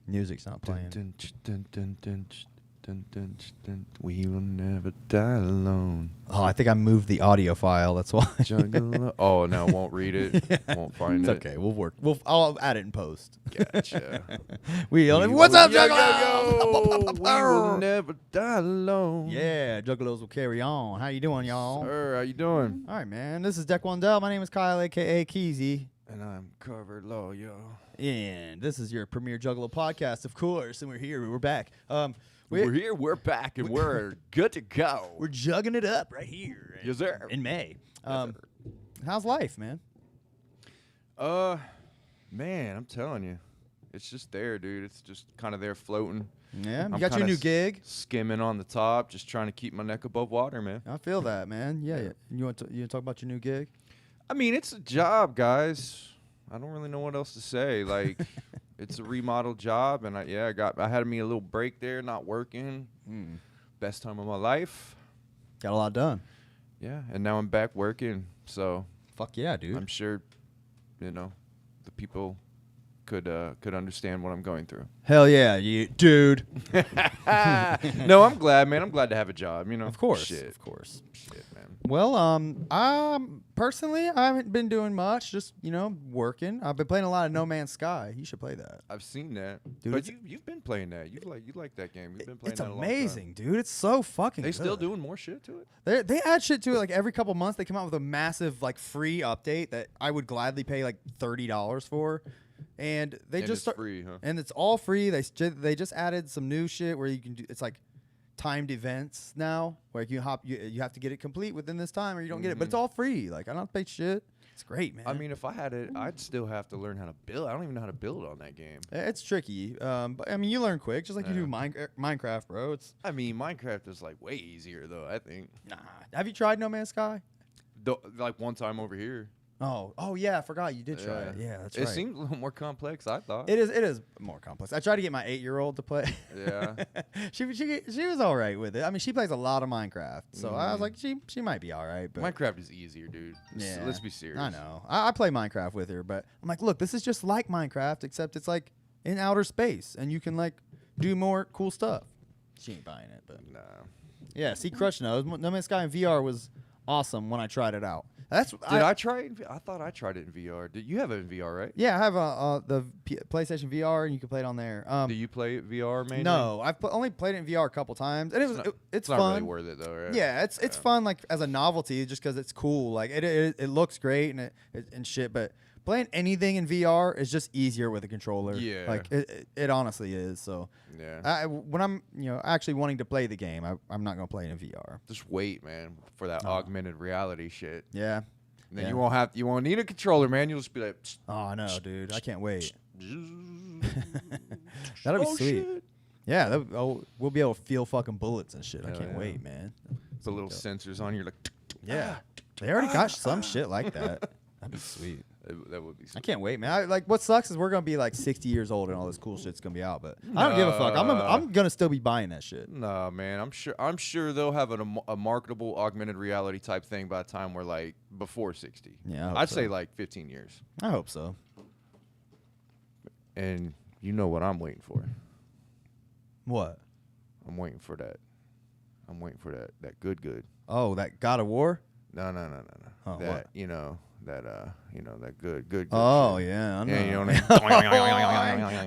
Music's not playing. We will never die alone. Oh, I think I moved the audio file. That's why. Juggalo. Oh no, won't read it. Yeah. Won't find It's it. okay. We'll work. I'll add it in post. Gotcha. What's up, Yo, Juggalo? we will never die alone. Yeah, Juggalos will carry on. How you doing, y'all? Sir, how you doing? All right, man. This is Deck One Dell. My name is Kyle, a.k.a. Keezy. And I'm covered low, yo. And this is your premier Juggalo podcast, of course. And we're here. We're back. We're here. We're back, and we're good to go. We're jugging it up right here. Yes, sir. In May. Yes, How's life, man? Man, I'm telling you, it's just there, dude. It's just kind of there floating. Yeah, you I'm got your kinda new gig. Skimming on the top, just trying to keep my neck above water, man. I feel that, man. Yeah. You want to talk about your new gig? I mean, it's a job, guys. I don't really know what else to say. Like, it's a remodel job, and I had me a little break there, not working. Best time of my life. Got a lot done. Yeah, and now I'm back working. So Fuck yeah, dude. I'm sure, the people could understand what I'm going through. Hell yeah, you dude. No, I'm glad, man. I'm glad to have a job. Of course. Shit. Of course. Shit, man. Well, personally, I haven't been doing much. Just working. I've been playing a lot of No Man's Sky. You should play that. I've seen that, Dude, but you've been playing that. You like that game. You've been playing It's that a long amazing, time. dude. It's so fucking. They good. still doing more shit to it. They add shit to it like every couple months. They come out with a massive free update that I would gladly pay like $30 for, and they just it's free, huh? And it's all free. They just added some new shit where you can do. It's like timed events now, where you have to get it complete within this time or you don't get it. But it's all free. Like I don't pay shit. It's great, man. I mean, if I had it, I'd still have to learn how to build. I don't even know how to build on that game. It's tricky. But I mean, you learn quick, just like you do Minecraft, bro. I mean, Minecraft is like way easier though. I think. Nah. Have you tried No Man's Sky? Like one time over here. Oh yeah, I forgot you did try it. Yeah, that's right. It seemed a little more complex, I thought. It is more complex. I tried to get my 8-year-old to play. Yeah. she was all right with it. I mean, she plays a lot of Minecraft, so I was like, she might be all right. But Minecraft is easier, dude. yeah, Let's be serious. I know. I play Minecraft with her, but I'm like, look, this is just like Minecraft, except it's like in outer space, and you can like do more cool stuff. She ain't buying it, but Nah. yeah. See, Crush knows. No Man's Sky in VR was awesome when I tried it out. Did I try it? I thought I tried it in VR. Did you have it in VR, right? Yeah, I have the PlayStation VR, and you can play it on there. Do you play it VR mainly? No, I've only played it in VR a couple times, and it's fun. Not really worth it though, right? Yeah, it's fun like as a novelty, just because it's cool. Like it looks great and shit. But playing anything in VR is just easier with a controller. Yeah, like it honestly is. So yeah, when I'm actually wanting to play the game, I'm not gonna play it in VR. just wait, man, for that augmented reality shit. Yeah. And then you won't need a controller, man. You'll just be like, oh no, dude, I can't wait. That'll be sweet. Shit. Yeah, we'll be able to feel fucking bullets and shit. I Hell can't yeah. wait, man. The little sensors on you, like, Yeah, they already got some shit like that. That'd be sweet. That would be. I Sweet. can't wait, man. What sucks is we're gonna be like 60 years old and all this cool shit's gonna be out, but I don't give a fuck. I'm gonna still be buying that shit. Nah, man. I'm sure they'll have a marketable augmented reality type thing by the time we're like before 60. Yeah, I hope I'd so. say like 15 years. I hope so. And you know what I'm waiting for? What? I'm waiting for that. I'm waiting for that good. Oh, that God of War? No. Oh, that what? that good. Oh shit. yeah, I know. Yeah, you know what I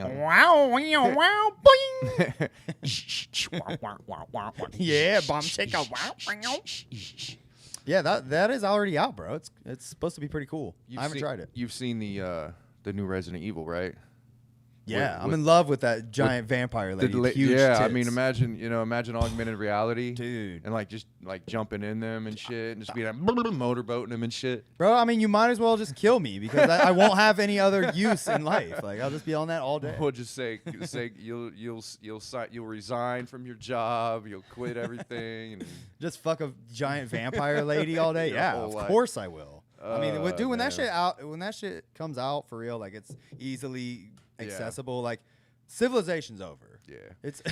mean? Wow, boing. Yeah, bomb shaker. Wow. Yeah, that is already out, bro. It's supposed to be pretty cool. I haven't tried it. You've seen the new Resident Evil, right? Yeah, I'm with- in love with that giant vampire lady. Huge yeah, I tits. mean, imagine augmented reality, dude. and like just like jumping in them and shit, and just being like motorboating them and shit. Bro, I mean, you might as well just kill me because I won't have any other use in life. Like, I'll just be on that all day. Or just say you'll resign from your job, you'll quit everything, and Just fuck a giant vampire lady all day. Your Yeah, whole of life. course I will. I mean, dude, when that man. shit comes out for real, like it's easily Yeah. accessible. Like, civilization's over. Yeah. It's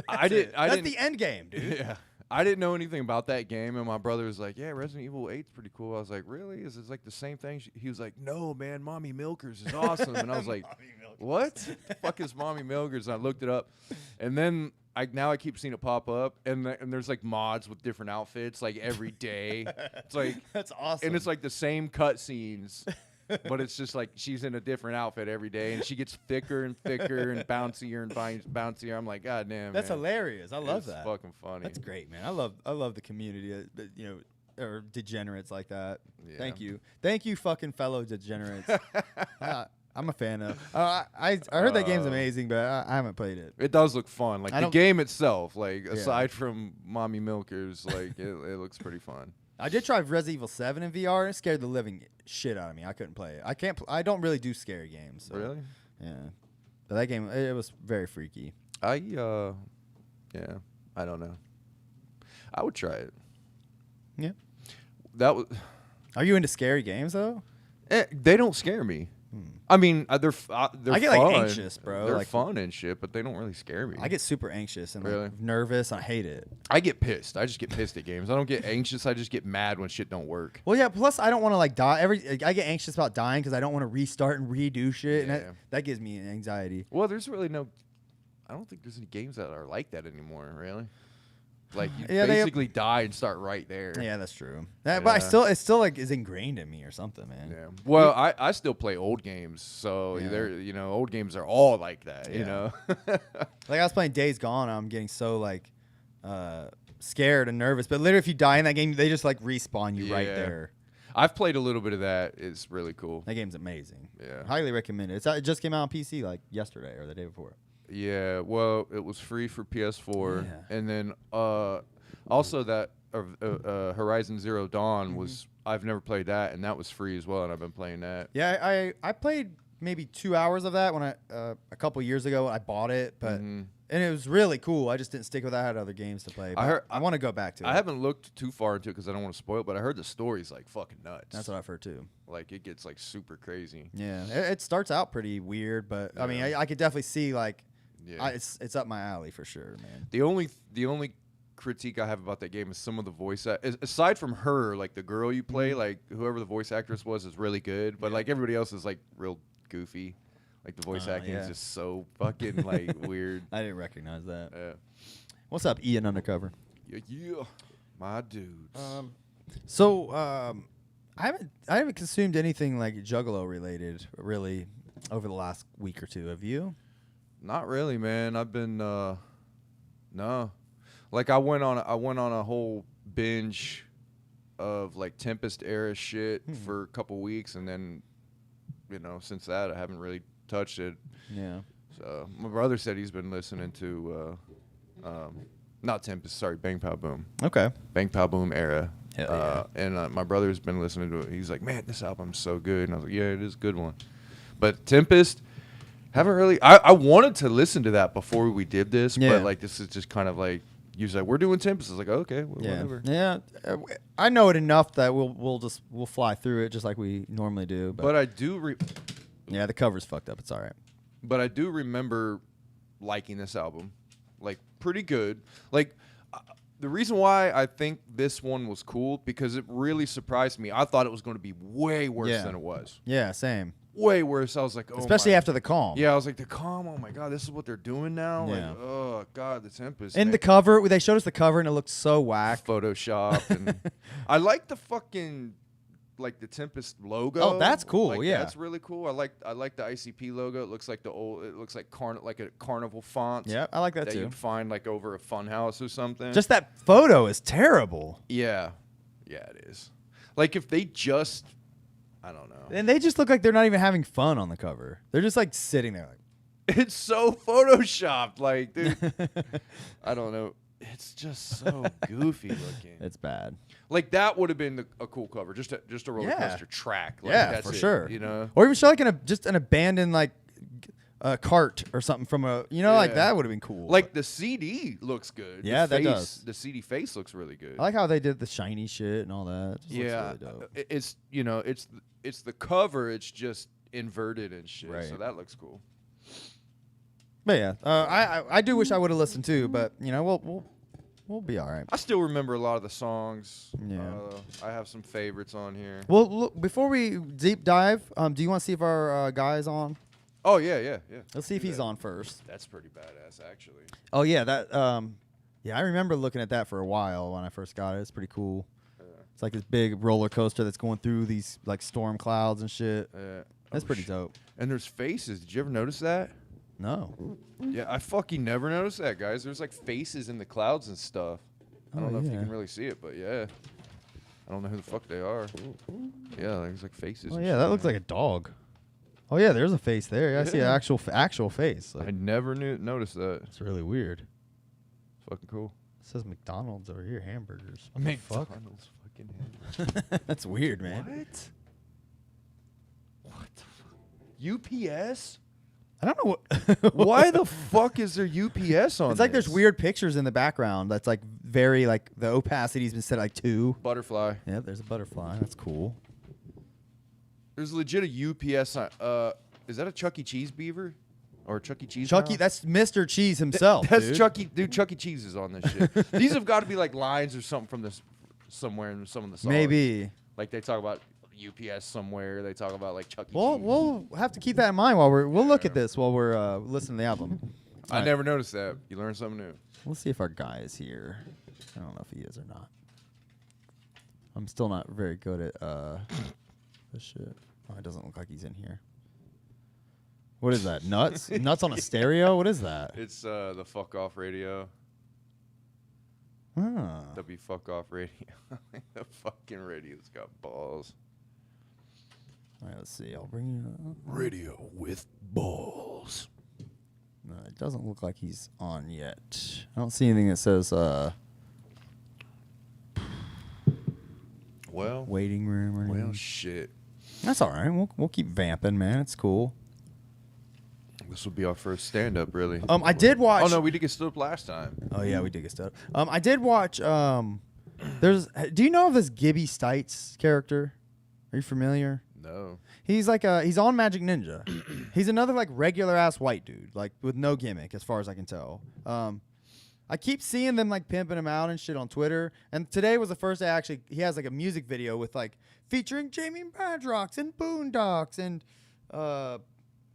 I that's didn't- the end game, dude. Yeah. I didn't know anything about that game, and my brother was like, "Yeah, Resident Evil 8's pretty cool." I was like, "Really? Is it like the same thing?" He was like, "No, man, Mommy Milkers is awesome." And I was like, "What? The fuck is Mommy Milkers?" And I looked it up, and then I keep seeing it pop up, and there's like mods with different outfits like every day. It's like that's awesome, and it's like the same cutscenes. But it's just like she's in a different outfit every day, and she gets thicker and thicker and bouncier and bouncier. I'm like, God damn, that's man. hilarious. I love that. Fucking funny. That's great, man. I love the community, or degenerates like that. Yeah. Thank you, fucking fellow degenerates. I'm a fan of. I heard that game's amazing, but I haven't played it. It does look fun. Like the game itself, like aside from Mommy Milkers, like it looks pretty fun. I did try Resident Evil 7 in VR, and it scared the living shit out of me. I couldn't play it. I can't. I don't really do scary games. So, really? Yeah. But that game, it was very freaky. I don't know. I would try it. Yeah. That was. Are you into scary games though? They don't scare me. I mean, they're I get fun. like anxious, bro. They're like, fun and shit, but they don't really scare me. I get super anxious and Really? like, nervous. I hate it. I get pissed. I just get pissed at games. I don't get anxious. I just get mad when shit don't work. Well, yeah. Plus, I don't want to like die. I get anxious about dying because I don't want to restart and redo shit, Yeah. and that gives me anxiety. Well, there's really no. I don't think there's any games that are like that anymore. Really. Like you basically die and start right there. Yeah, that's true. But it's still like is ingrained in me or something, man. Yeah. Well, I still play old games, so they're old games are all like that. You know. Like I was playing Days Gone, I'm getting so like scared and nervous. But literally, if you die in that game, they just like respawn you right there. I've played a little bit of that. It's really cool. That game's amazing. Yeah. Highly recommend it. It just came out on PC like yesterday or the day before. Yeah, well, it was free for PS4, and then also that Horizon Zero Dawn was. I've never played that, and that was free as well, and I've been playing that. Yeah, I played maybe 2 hours of that when a couple years ago. I bought it, but and it was really cool. I just didn't stick with that. I had other games to play. I want to go back to it. I haven't looked too far into it because I don't want to spoil it, but I heard the story's like fucking nuts. That's what I've heard too. Like it gets like super crazy. Yeah, it starts out pretty weird, but I mean, I could definitely see like. Yeah. It's up my alley for sure, man. The only critique I have about that game is some of the voice aside from her, like the girl you play, like whoever the voice actress was is really good, but like everybody else is like real goofy. Like the voice acting is just so fucking like weird. I didn't recognize that. What's up, Ian Undercover? Yeah, my dudes. So I haven't consumed anything like Juggalo related really over the last week or two. Have you? Not really, man. I've been no. Like I went on a whole binge of like Tempest era shit for a couple weeks, and then since that I haven't really touched it. Yeah. So my brother said he's been listening to not Tempest, sorry, Bang Pow Boom. Okay. Bang Pow Boom era. Hell yeah. And my brother's been listening to it. He's like, "Man, this album's so good." And I was like, "Yeah, it is a good one." But Tempest haven't really. I wanted to listen to that before we did this, but like this is just kind of like usually like, we're doing Tempest. I was like, okay, whatever. Yeah, I know it enough that we'll fly through it just like we normally do. But I do. Yeah, the cover's fucked up. It's all right. But I do remember liking this album, like pretty good. Like the reason why I think this one was cool because it really surprised me. I thought it was going to be way worse than it was. Yeah, same. Way worse. I was like, oh, especially after the Calm. Yeah, I was like, the Calm. Oh my god, this is what they're doing now. Yeah. Like, oh god, the Tempest. And the cover, they showed us the cover, and it looked so whack. Photoshop, and I like the fucking like the Tempest logo. Oh, that's cool. Like, yeah, that's really cool. I like the ICP logo. It looks like It looks like a carnival font. Yeah, I like that too. You'd find like over a Funhouse or something. Just that photo is terrible. Yeah, it is. Like if they just. I don't know. And they just look like they're not even having fun on the cover. They're just like sitting there like. It's so photoshopped. Like, dude. I don't know. It's just so goofy looking. It's bad. Like that would have been a cool cover. Just a roller coaster track. Like, yeah, that's for sure. Or even show like just an abandoned like cart or something from like that would have been cool. Like the CD looks good. Yeah, that does. The CD face looks really good. I like how they did the shiny shit and all that. Looks really dope. It's the cover. It's just inverted and shit. Right. So that looks cool. But yeah, I do wish I would have listened too. But we'll We'll be all right. I still remember a lot of the songs. Yeah. I have some favorites on here. Well, look, before we deep dive, do you want to see if our guy's on? Oh yeah. Let's see if he's on first. That's pretty badass, actually. Oh yeah, that yeah, I remember looking at that for a while when I first got it. It's pretty cool. It's like this big roller coaster that's going through these like storm clouds and shit. That's pretty dope. And there's faces. Did you ever notice that? No. Yeah, I fucking never noticed that, guys. There's like faces in the clouds and stuff. I don't know if you can really see it, but yeah. I don't know who the fuck they are. Yeah, there's like faces. Oh yeah, that looks like a dog. Oh yeah, there's a face there. Yeah, I see an actual face. Like, I never noticed that. it's really weird. It's fucking cool. It says McDonald's over here, hamburgers. McDonald's fucking hamburgers. That's weird, man. What the fuck? UPS? I don't know what. Why the fuck is there UPS on It's like this? there's weird pictures in the background. That's like very like the opacity's been set at like 2. Butterfly. Yeah, there's a butterfly. That's cool. There's legit a UPS sign. Is that a Chuck E. Cheese beaver? Or Chuck E. Cheese? Chucky, that's Mr. Cheese himself. That's dude. Chuck E. Dude, Chuck E. Cheese is on this shit. These have got to be like lines or something from this somewhere in some of the songs. Maybe. Like they talk about UPS somewhere. They talk about like Chuck E. Well, Cheese. we'll have to keep that in mind while we'll look at this while we're listening to the album. I never noticed that. You learn something new. Let's see if our guy is here. I don't know if he is or not. I'm still not very good at this shit. Oh, it doesn't look like he's in here. What is that? Nuts? Nuts on a stereo? What is that? It's the fuck off radio. Ah. W fuck off radio. The fucking radio's got balls. All right, let's see. I'll bring you up. Radio with balls. No, it doesn't look like he's on yet. I don't see anything that says waiting room or anything. Well, shit. That's all right. We'll keep vamping, man. It's cool. This will be our first stand-up, really. I did watch. Oh no, we did get stood up last time. Oh yeah, we did get stood up. I did watch. There's. Do you know of this Gibby Stites character? Are you familiar? No. He's like he's on Magic Ninja. He's another like regular ass white dude, like with no gimmick, as far as I can tell. I keep seeing them like pimping him out and shit on Twitter. And today was the first day he has like a music video with like featuring Jamie Madrox and Boondocks and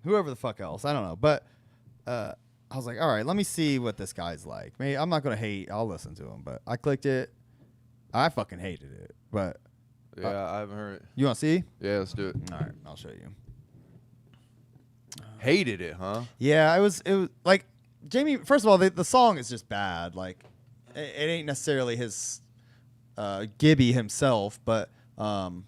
whoever the fuck else. I don't know. But I was like, all right, let me see what this guy's like. Maybe I'm not gonna hate. I'll listen to him. But I clicked it. I fucking hated it. But Yeah, I haven't heard it. you want to see? Yeah, let's do it. All right, I'll show you. Hated it, huh? Yeah, it was like Jamie. First of all, the song is just bad. Like it ain't necessarily his Gibby himself, but What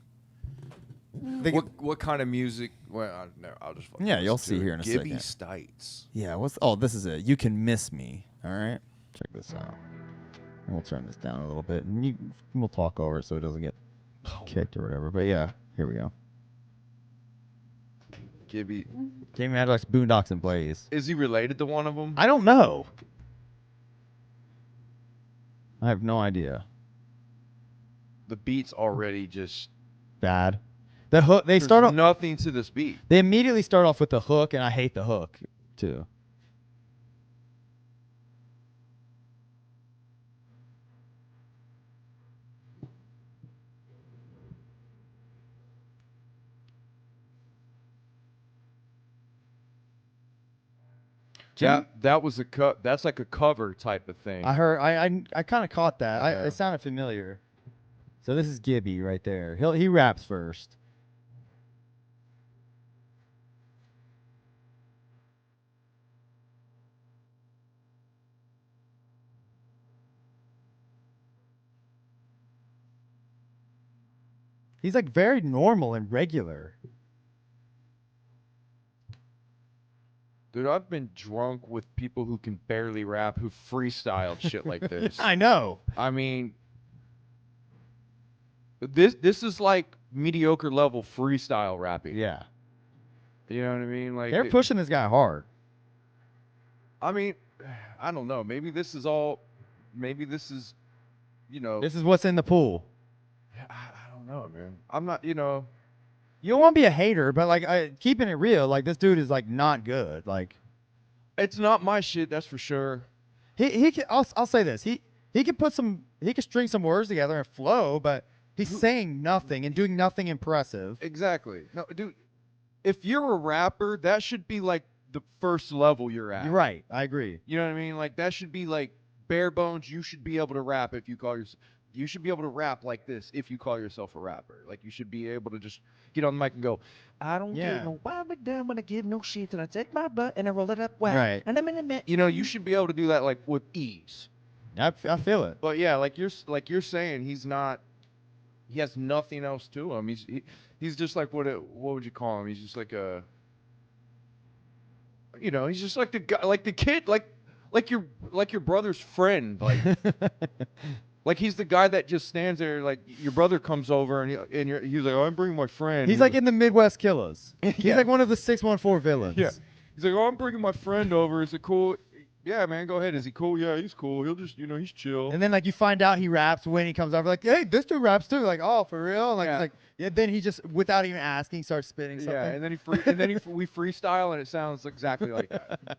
kind of music? Well, I'll just. Yeah, you'll listen to see it. here in a Gibby second. Stites. yeah. This is it. You Can Miss Me. All right, check this out. And we'll turn this down a little bit, and we'll talk over it so it doesn't get kicked or whatever. But yeah, here we go. Gibby. Jamie Madrox, Boondocks, and Blaze. Is he related to one of them? I don't know. I have no idea. The beat's already just. Bad. The hook. They There's start off. nothing to this beat. They immediately start off with the hook, and I hate the hook too. Yeah, that was that's like a cover type of thing. I heard. I kind of caught that. Yeah. It sounded familiar. So this is Gibby right there. He raps first. He's like very normal and regular. Dude, I've been drunk with people who can barely rap, who freestyled shit like this. I know. I mean, this is like mediocre level freestyle rapping. Yeah. You know what I mean? Like They're pushing this guy hard. I mean, I don't know. Maybe this is all. Maybe this is, This is what's in the pool. I don't know, man. I'm not. You know. You don't want to be a hater, but like keeping it real, like this dude is like not good. Like It's not my shit. That's for sure. he can, I'll say this. he could string some words together and flow, but he's saying nothing and doing nothing impressive. Exactly. No, dude. If you're a rapper, that should be like the first level you're at. You're right. I agree. You know what I mean? Like that should be like bare bones. You should be able to rap if you call yourself. You should be able to rap like this if you call yourself a rapper. Like you should be able to just get on the mic and go, I don't give no wild damn when I give no shit and I take my butt and I roll it up wet. Right. And I'm in a minute. You know, you should be able to do that like with ease. I feel it. But yeah, like you're saying, he's not. He has nothing else to him. He's just like what would you call him? He's just like a. You know, he's just like the guy, like the kid, like your brother's friend, like. Like he's the guy that just stands there. Like your brother comes over and he's like, "Oh, I'm bringing my friend." He's like in the Midwest Killers. He's Yeah. like one of the 614 villains. Yeah. He's like, "Oh, I'm bringing my friend over. Is it cool?" Yeah, man, go ahead. Is he cool? Yeah, he's cool. He'll just, he's chill. And then like you find out he raps when he comes over. Like, hey, this dude raps too. Like, oh, for real? Like, then he just without even asking starts spitting something. Yeah, and then we freestyle and it sounds exactly like that.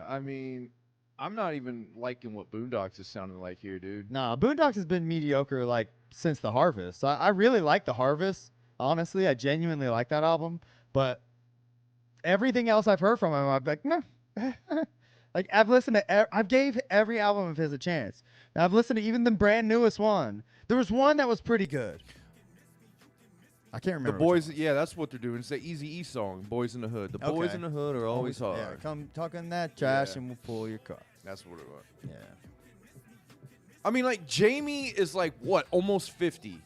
I mean, I'm not even liking what Boondocks is sounding like here, dude. Nah, Boondocks has been mediocre like since The Harvest. I really like The Harvest. Honestly, I genuinely like that album. But everything else I've heard from him, I'm like, no. Like I've listened to, I've gave every album of his a chance. Now, I've listened to even the brand newest one. There was one that was pretty good. I can't remember. The boys, yeah, that's what they're doing. It's the Easy E song, "Boys in the Hood." The boys Okay. in the hood are always hard. Yeah, come talking that trash Yeah. and we'll pull your car. That's what it was. Yeah. I mean, like Jamie is like what, almost 50.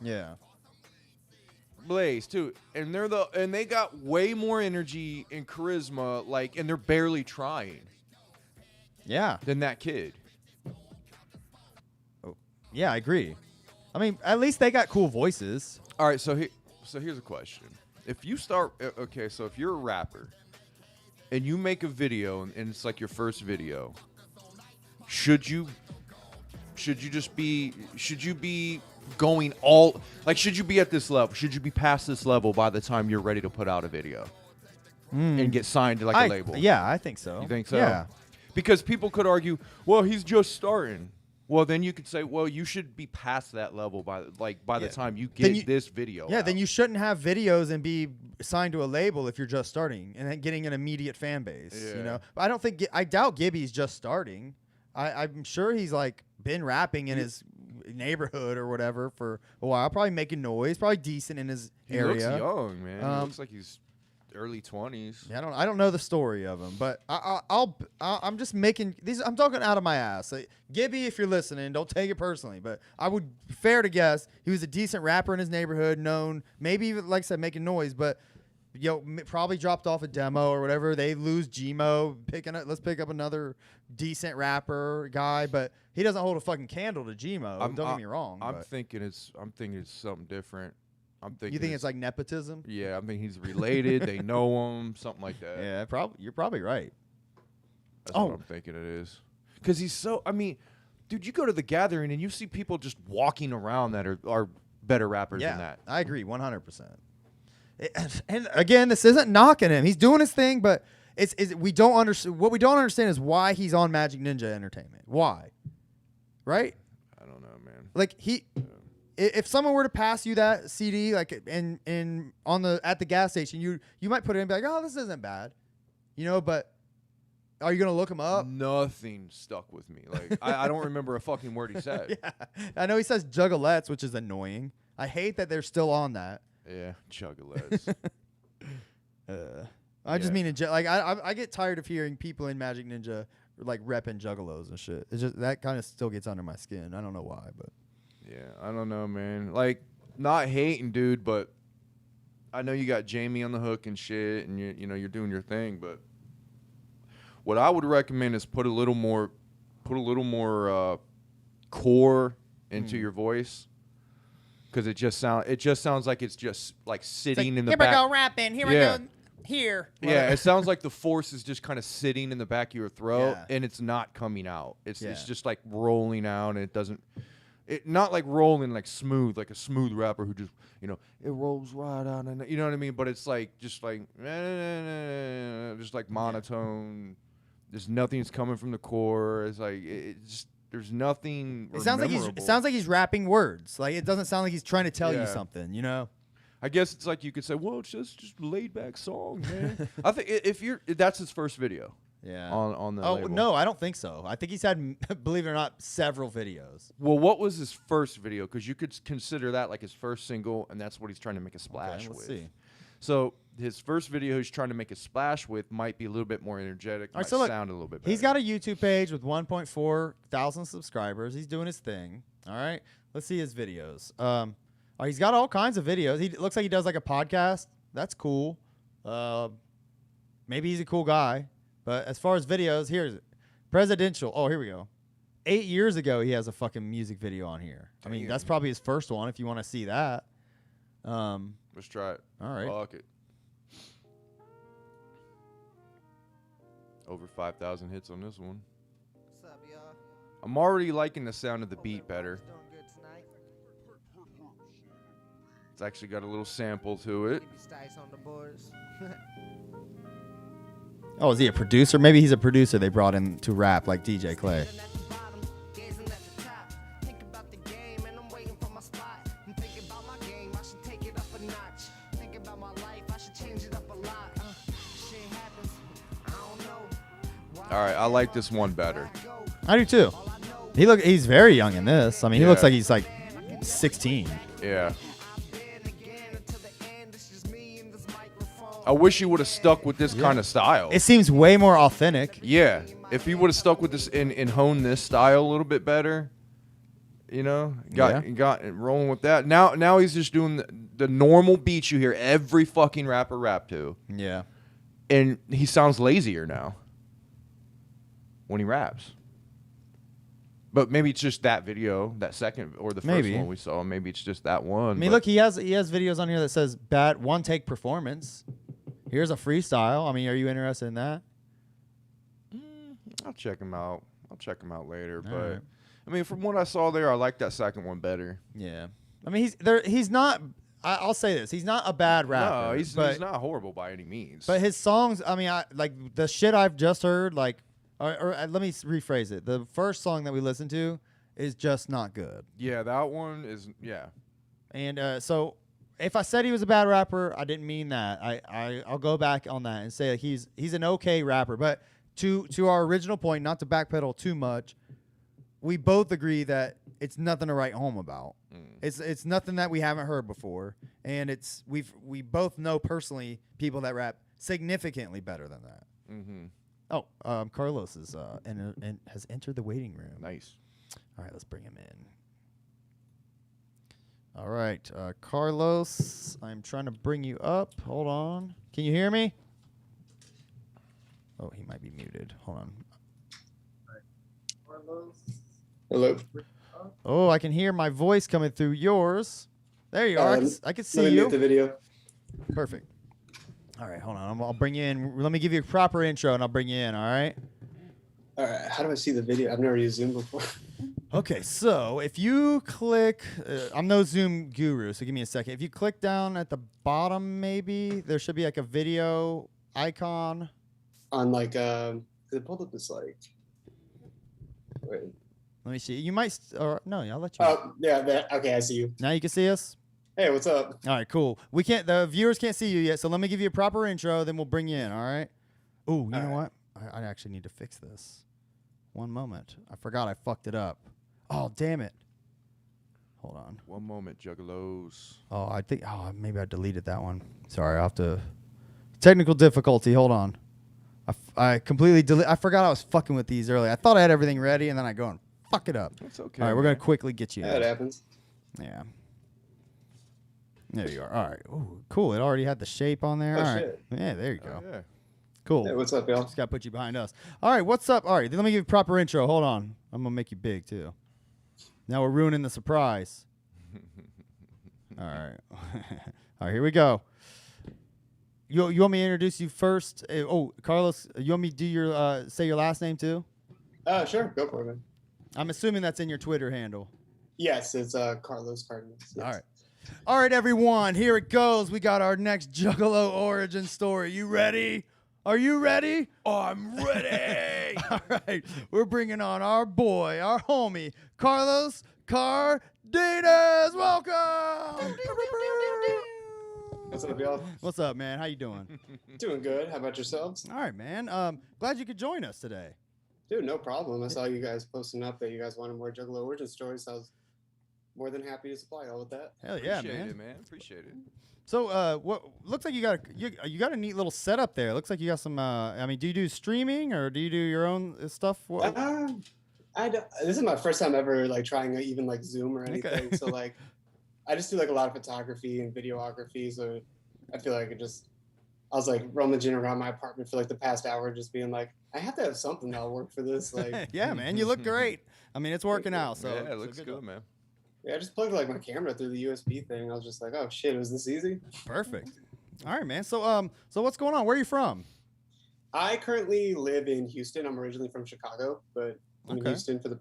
Yeah. Blaze too, and they got way more energy and charisma, like, and they're barely trying Yeah. than that kid. Yeah, I agree. I mean, at least they got cool voices. All right, so here's a question: if you start, okay, so if you're a rapper and you make a video and it's like your first video, should you be going all, like, should you be at this level? Should you be past this level by the time you're ready to put out a video and get signed to like a label? Yeah, I think so. You think so? Yeah. Because people could argue, well, he's just starting. Well, then you could say, well, you should be past that level by the time you get this video. Yeah, out. then you shouldn't have videos and be signed to a label if you're just starting and then getting an immediate fan base. Yeah. You know, but I doubt Gibby's just starting. I'm sure he's like been rapping in his neighborhood or whatever for a while, probably making noise, probably decent in his he area. looks young, man. He looks like he's early 20s. Yeah, I don't know the story of him, but I'm just making these. I'm talking out of my ass. Like, Gibby, if you're listening, don't take it personally, but I would fair to guess he was a decent rapper in his neighborhood, known, maybe even, like I said, making noise, but probably dropped off a demo or whatever. They lose Gmo, let's pick up another decent rapper guy, but he doesn't hold a fucking candle to Gmo. Don't get me wrong. I'm thinking it's something different. You think it's like nepotism? Yeah, I mean he's related. They know him, something like that. Yeah, you're probably right. That's what I'm thinking it is. Because he's so. I mean, dude, you go to the gathering and you see people just walking around that are better rappers than that. I agree 100%. And again, this isn't knocking him. He's doing his thing, but we don't understand. What we don't understand is why he's on Magic Ninja Entertainment. Why? Right? I don't know, man. Like if someone were to pass you that CD, like at the gas station, you might put it in and be like, oh, this isn't bad, but are you gonna look him up? Nothing stuck with me. Like I don't remember a fucking word he said. Yeah, I know he says juggalettes, which is annoying. I hate that they're still on that. Yeah, juggalettes. I just mean I get tired of hearing people in Magic Ninja like repping juggalos and shit. It's just that kind of still gets under my skin. I don't know why, but. Yeah, I don't know, man. Like, not hating, dude, but I know you got Jamie on the hook and shit, and you're doing your thing. But what I would recommend is put a little more core into your voice, because it just sounds like it's just like sitting in the back. Here we go rapping. Here we go. Here. Yeah, it sounds like the force is just kind of sitting in the back of your throat, Yeah. and it's not coming out. It's just like rolling out, and it doesn't. not like rolling like smooth, like a smooth rapper who just, you know, it rolls right out, and you know what I mean. But it's like just like monotone. There's nothing's coming from the core. It's like it's there's nothing. It sounds like he's rapping words. Like it doesn't sound like he's trying to tell you something. You know. I guess it's like you could say, well, it's just a laid back song, man. I think that's his first video. Yeah. On the label. No, I don't think so. I think he's had, believe it or not, several videos. Well, what was his first video? Because you could consider that like his first single, and that's what he's trying to make a splash with. Let's see. So his first video he's trying to make a splash with might be a little bit more energetic, might sound a little bit better. He's got a YouTube page with 1.4 thousand subscribers. He's doing his thing. All right. Let's see his videos. He's got all kinds of videos. He looks like he does like a podcast. That's cool. Maybe he's a cool guy. But as far as videos, here's presidential. Oh, here we go. 8 years ago, he has a fucking music video on here. Damn. I mean, that's probably his first one if you want to see that. Let's try it. All right. Fuck it. Over 5,000 hits on this one. What's up, y'all? I'm already liking the sound of the beat better. Doing good tonight. It's actually got a little sample to it. Keep your sticks on the boards. Oh, is he a producer? Maybe he's a producer they brought in to rap like DJ Clay. All right, I like this one better. I do too. He's very young in this. I mean, he looks like he's like 16. Yeah. I wish he would have stuck with this kind of style. It seems way more authentic. Yeah. If he would have stuck with this and honed this style a little bit better, you know, got rolling with that. Now he's just doing the normal beats you hear every fucking rapper rap to. Yeah. And he sounds lazier now when he raps. But maybe it's just that video, that second or the first one we saw. Maybe it's just that one. I mean, look, he has videos on here that says bad one take performance. Here's a freestyle. I mean, are you interested in that? I'll check him out. I'll check him out later. All But right. I mean, from what I saw there, I like that second one better. Yeah. I mean, he's not. I'll say this: he's not a bad rapper. No, he's not horrible by any means. But his songs, I mean, like the shit I've just heard, like, or let me rephrase it: the first song that we listened to is just not good. Yeah, that one is And so, if I said he was a bad rapper, I didn't mean that. I'll go back on that and say like he's an okay rapper. But to our original point, not to backpedal too much, we both agree that it's nothing to write home about. It's nothing that we haven't heard before, and we both know personally people that rap significantly better than that. Mm-hmm. Oh, Carlos is and has entered the waiting room. Nice. All right, let's bring him in. All right, Carlos, I'm trying to bring you up. Hold on. Can you hear me? Oh, he might be muted. Hold on. Hello. Oh, I can hear my voice coming through yours. There you are. I can see let me you. mute the video. Perfect. All right, hold on. I'll bring you in. Let me give you a proper intro, and I'll bring you in, all right? All right. How do I see the video? I've never used Zoom before. Okay, so if you click, I'm no Zoom guru, so give me a second. If you click down at the bottom, maybe, there should be like a video icon. On like, it pulled up this like, wait. Let me see. You might, or no, I'll let you. Oh, yeah. Okay, I see you. Now you can see us? Hey, what's up? All right, cool. The viewers can't see you yet, so let me give you a proper intro, then we'll bring you in, all right? Ooh, you know what? I actually need to fix this. One moment. I forgot I fucked it up. Oh, damn it. Hold on. One moment, juggalos. Oh, maybe I deleted that one. Sorry, I'll have to. Technical difficulty. Hold on. I completely deleted. I forgot I was fucking with these earlier. I thought I had everything ready, and then I go and fuck it up. That's okay. All right, we're going to quickly get you Yeah, in. it happens. Yeah. There you are. All right. Ooh, cool. It already had the shape on there. Oh, All right. shit. Yeah, there you go. Yeah. Cool. Hey, what's up, y'all? Just got to put you behind us. All right, what's up? All right, let me give you a proper intro. Hold on. I'm going to make you big, too. Now we're ruining the surprise. All right. All right, here we go. You want me to introduce you first? Carlos, you want me to do your say your last name, too? Sure. Go for it, man. I'm assuming that's in your Twitter handle. Yes, it's Carlos Cardenas. Yes. All right, everyone. Here it goes. We got our next Juggalo origin story. You ready? Are you ready? I'm ready. All right. We're bringing on our boy, our homie, Carlos Cardenas. Welcome. What's up, y'all? What's up, man? How you doing? Doing good. How about yourselves? All right, man. Glad you could join us today. Dude, no problem. I saw you guys posting up that you guys wanted more Juggalo origin stories. So I was more than happy to supply all with that. Hell yeah, Appreciate man. it, man. Appreciate it. So, what looks like you got a neat little setup there. Looks like you got some. I mean, do you do streaming or do you do your own stuff? This is my first time ever like trying even like Zoom or anything. Okay. So like, I just do like a lot of photography and videography. So I feel like I was like rummaging around my apartment for like the past hour, just being like, I have to have something that'll work for this. Like, Yeah, man, you look great. I mean, it's working out. So yeah, it so looks good, job. man. yeah, I just plugged like my camera through the USB thing. I was just like, oh shit, was this easy? Perfect. All right, man. So so what's going on? Where are you from? I currently live in Houston. I'm originally from Chicago, but I'm in Okay. Houston for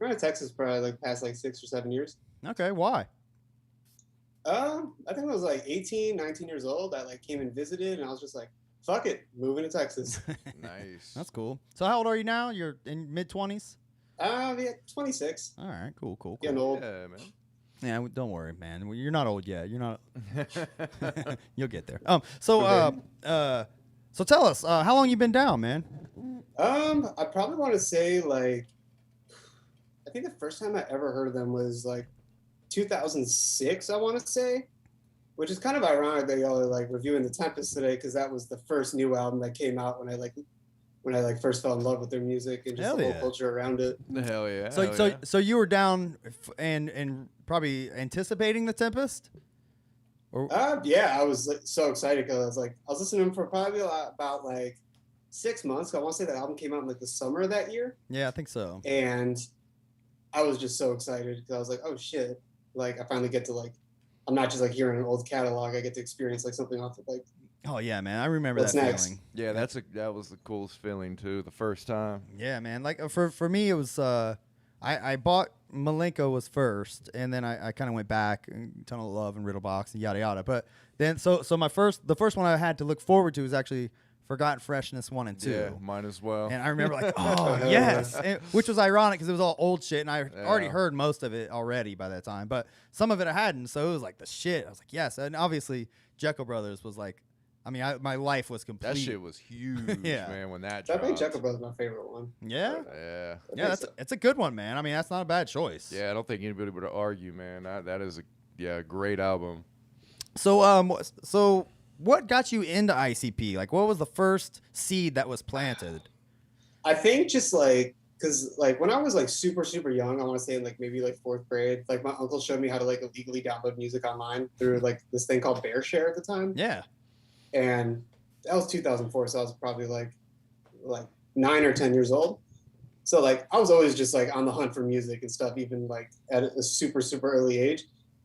around Texas for like past like 6 or 7 years. Okay, why? I think I was like 18, 19 years old. I like came and visited, and I was just like, fuck it, moving to Texas. Nice. That's cool. So how old are you now? You're in mid-20s? Yeah, 26. All right, cool. Getting old. Yeah, man. Yeah, don't worry, man. Well, you're not old yet. You're not. You'll get there. So tell us, how long you been down, man? I probably want to say like, I think the first time I ever heard of them was like 2006. I want to say, which is kind of ironic that y'all are like reviewing the Tempest today because that was the first new album that came out when I first fell in love with their music and just Hell the whole yeah. culture around it. Hell yeah. So hell so yeah. so you were down and probably anticipating the Tempest? Or Yeah, I was like, so excited because I was listening to them for probably about like 6 months. I want to say that album came out in like the summer of that year, yeah, I think so. and I was just so excited because I was like, oh shit! Like I finally get to like, I'm not just like hearing an old catalog. I get to experience like something off of like. Oh yeah, man. I remember What's that next? feeling. Yeah, that was the coolest feeling too. The first time. Yeah, man. Like for me, it was I bought Malenko was first, and then I kind of went back, and Tunnel of Love and Riddlebox and yada yada. But then so the first one I had to look forward to was actually Forgotten Freshness 1 and 2. Yeah, might as well. And I remember like, oh yes, which was ironic because it was all old shit, and I already Yeah. heard most of it already by that time, but some of it I hadn't. So it was like the shit. I was like, yes, and obviously Jekyll Brothers was like, I mean, my life was complete. That shit was huge, Yeah. man. When that I dropped. think Jekyll Brothers is my favorite one. Yeah, Yeah. yeah, it's a good one, man. I mean, that's not a bad choice. Yeah, I don't think anybody would argue, man. That is a great album. So what got you into ICP? Like, what was the first seed that was planted? I think just like because like when I was like super super young, I want to say in like maybe like 4th grade, like my uncle showed me how to like illegally download music online through like this thing called BearShare at the time. Yeah, And that was 2004, so I was probably like 9 or 10 years old. So like I was always just like on the hunt for music and stuff, even like at a super super early age.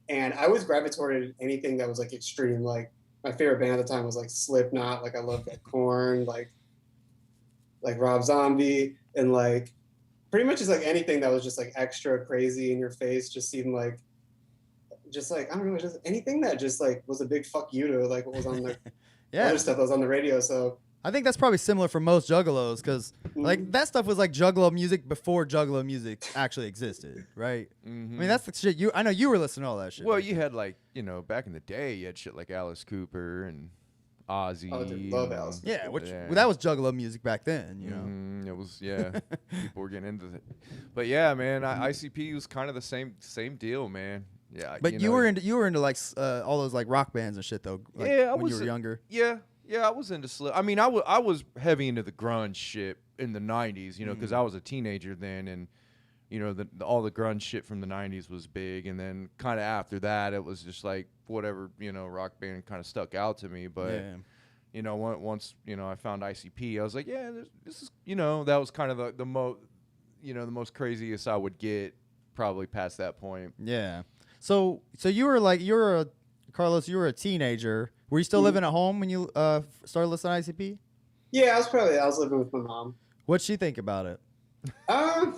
And I always gravitated anything that was like extreme. Like my favorite band at the time was like Slipknot. Like I loved like Korn, like Rob Zombie, and like pretty much just like anything that was just like extra crazy in your face. Just seemed like I don't know, just anything that just like was a big fuck you to like what was on the yeah. other stuff that was on the radio. So I think that's probably similar for most juggalos because like that stuff was like juggalo music before juggalo music actually existed, right? Mm-hmm. I mean, that's the shit. I know you were listening to all that shit. Well, like- you had like back in the day, you had shit like Alice Cooper and Ozzy. Oh, dude, love Alice Cooper. yeah, well, that was juggalo music back then, you know. It was people were getting into it, but yeah, man, ICP was kind of the same deal, man. Yeah, But you were into like all those like rock bands and shit though. Like, Yeah, when you were younger. Yeah, I was into I mean, I was heavy into the grunge shit in the '90s, because I was a teenager then, and all the grunge shit from the '90s was big, and then kind of after that, it was just like whatever rock band kind of stuck out to me, but. Yeah. Once I found ICP, I was like, yeah, this is that was kind of the most craziest I would get probably past that point. Yeah. So Carlos, you were a teenager. Were you still living at home when you started listening to ICP? yeah, I was living with my mom. What'd she think about it? I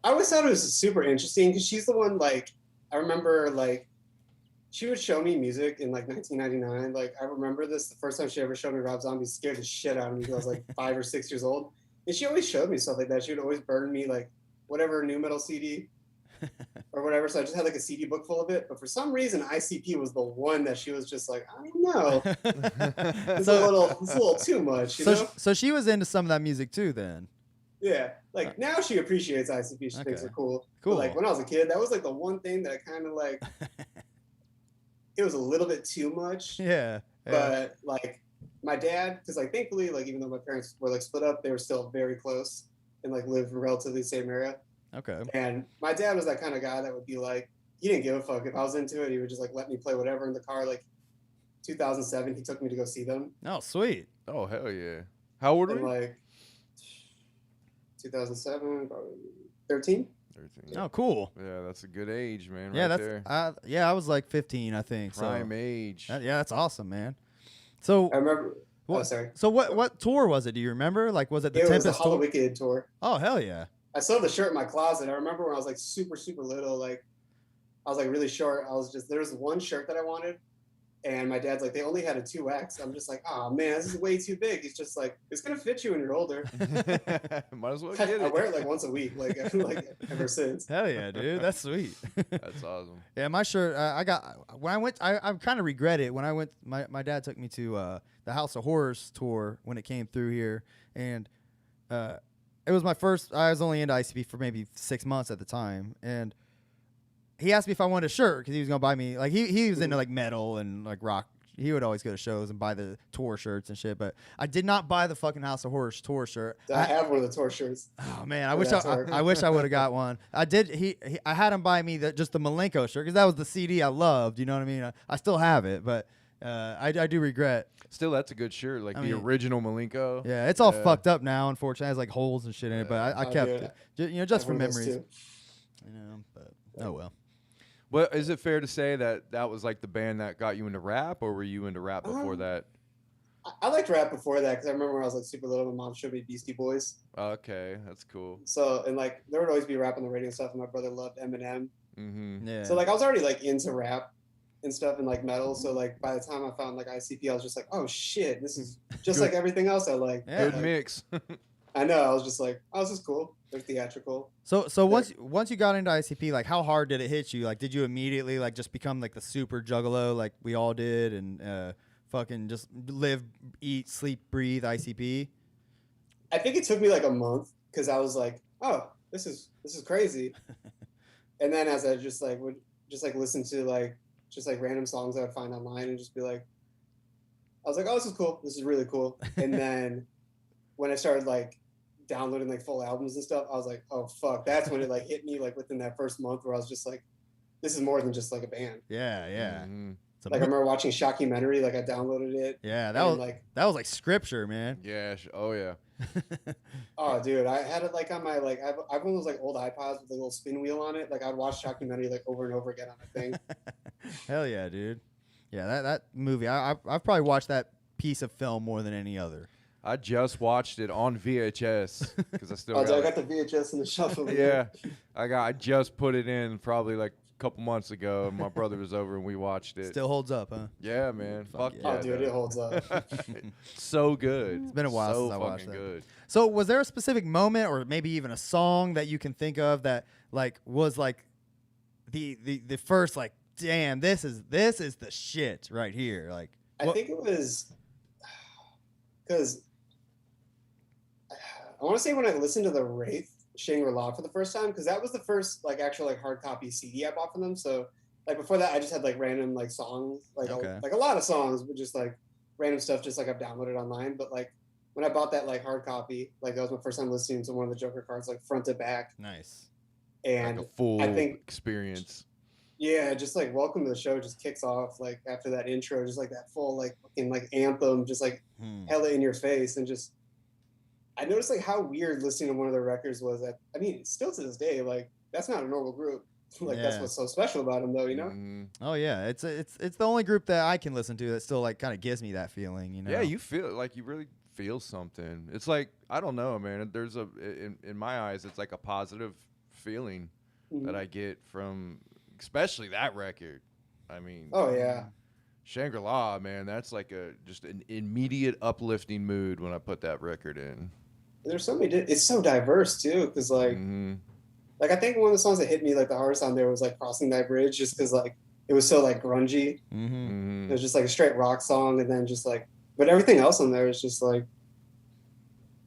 I always thought it was super interesting because she's the one, like, I remember, like, she would show me music in, like, 1999. Like, I remember this, the first time she ever showed me Rob Zombie scared the shit out of me because I was, like, 5 or 6 years old. And she always showed me stuff like that. She would always burn me, like, whatever new metal CD or whatever. So I just had, like, a CD book full of it. But for some reason, ICP was the one that she was just like, I don't know. It's a little too much, you know? So she was into some of that music too then. Yeah, like now she appreciates ICP. She thinks Okay. they're cool. Cool. But like when I was a kid, that was like the one thing that I kind of like. It was a little bit too much. Yeah. But like my dad, because like thankfully, like even though my parents were like split up, they were still very close and like lived in relatively the same area. Okay. And my dad was that kind of guy that would be like, he didn't give a fuck if I was into it. He would just like let me play whatever in the car. Like 2007, he took me to go see them. Oh, sweet. Oh hell yeah! How old were And you? like 2007, probably 13. 13. Oh, cool. Yeah, that's a good age, man. Yeah, right that's there. I was like 15, I think. Prime so age. yeah, that's awesome, man. So I remember. what, Oh, sorry. So what tour was it? Do you remember? Like, was it the It was the Tempest Hollow tour? Wicked tour. Oh, hell yeah. I still have the shirt in my closet. I remember when I was like super, super little, like I was like really short. There was one shirt that I wanted. And my dad's like, they only had a 2X. I'm just like, oh man, this is way too big. He's just like, it's going to fit you when you're older. Might as well get it. I wear it like once a week, like ever since. Hell yeah, dude. That's sweet. That's awesome. Yeah, my shirt. I got when I went. I kind of regret it when I went. My dad took me to the House of Horrors tour when it came through here, and it was my first. I was only into ICP for maybe 6 months at the time, and he asked me if I wanted a shirt because he was gonna buy me. Like he was into like metal and like rock. He would always go to shows and buy the tour shirts and shit. But I did not buy the fucking House of Horrors tour shirt. I have one of the tour shirts. Oh man, I For wish that tour. I wish I would have got one. I did. I had him buy me just the Malenko shirt because that was the CD I loved. You know what I mean? I still have it, but I do regret. Still, that's a good shirt. Like I the mean, original Malenko. Yeah, it's all fucked up now. Unfortunately, it has like holes and shit in it. But I kept dude, it, just I for have one of those memories. too. You know, but oh well. Well, is it fair to say that that was like the band that got you into rap, or were you into rap before that? I liked rap before that because I remember when I was like super little, my mom showed me Beastie Boys. Okay, that's cool. So, and like there would always be rap on the radio and stuff, and my brother loved Eminem. Mm-hmm. Yeah. So like I was already like into rap and stuff and like metal. So like by the time I found like ICP, I was just like, oh shit, this is just Good. like everything else I like. Yeah. Good Like, mix. I know. I was just like, oh, this is cool. They're theatrical. So once you got into ICP, like how hard did it hit you? Like did you immediately like just become like the super juggalo like we all did and fucking just live, eat, sleep, breathe ICP? I think it took me like a month because I was like, oh, this is crazy. And then as I just like would just like listen to like just like random songs I would find online and just be like, I was like, oh, this is cool. This is really cool. And then when I started like downloading like full albums and stuff, I was like, oh fuck, that's when it like hit me like within that first month where I was just like, this is more than just like a band. Yeah, yeah. Mhm. It's a Like I remember watching Shockumentary, like I downloaded it. yeah, and, that was like scripture, man. Yeah. Oh yeah. Oh dude, I had it like on my like I've one of those like old iPods with a little spin wheel on it. Like I'd watch Shockumentary like over and over again on the thing. Hell yeah, dude. Yeah, that movie. I've probably watched that piece of film more than any other. I just watched it on VHS because I still Oh, dude, I got got the VHS in the shelf over it. there. Yeah, I just put it in probably like a couple months ago, and my brother was over and we watched it. Still holds up, huh? Yeah, man. Fuck Fuck yeah. yeah. Oh, dude, it holds up. So good. It's been a while so since I watched fucking that. good. So, was there a specific moment, or maybe even a song that you can think of that like was like the first like, damn, this is the shit right here? Like, I think it was because I want to say when I listened to the Wraith Shangri-La for the first time, because that was the first like actual like hard copy CD I bought from them. So like before that, I just had like random like songs, like Okay. like a lot of songs, but just like random stuff, just like I've downloaded online. But like when I bought that like hard copy, like that was my first time listening to one of the Joker cards, like front to back, nice. and Like a full I think experience. yeah, just like Welcome to the Show just kicks off like after that intro, just like that full like fucking like anthem, just like hella in your face, and just I noticed like how weird listening to one of their records was. That I mean, still to this day, like that's not a normal group. Like that's Yeah. what's so special about them, though, you know. Mhm. Oh yeah, it's the only group that I can listen to that still like kind of gives me that feeling, you know. Yeah, you feel like you really feel something. It's like I don't know, man. There's in my eyes, it's like a positive feeling Mhm. that I get from, especially that record. I mean, Oh yeah. Shangri-La, man, that's like just an immediate uplifting mood when I put that record in. There's so many. It's so diverse too, because Mm-hmm. like I think one of the songs that hit me like the hardest on there was like "Crossing That Bridge," just because like it was so like grungy. Mm-hmm. Mm-hmm. It was just like a straight rock song, and then just like, but everything else on there is just like,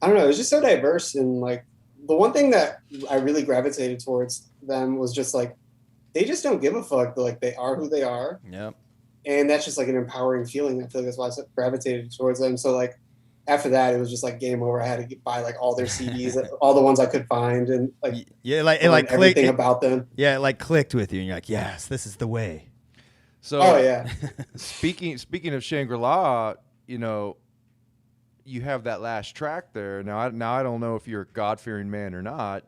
I don't know. It was just so diverse, and like the one thing that I really gravitated towards them was just like they just don't give a fuck. Like they are who they are, Yep. and that's just like an empowering feeling. I feel like that's why I gravitated towards them. So like after that, it was just like game over. I had to buy like all their CDs, all the ones I could find, and like Yeah, like it like everything clicked. about them. Yeah, it like clicked with you, and you're like, yes, this is the way. So, Oh yeah. speaking of Shangri-La, you know, you have that last track there. Now I don't know if you're a God-fearing man or not.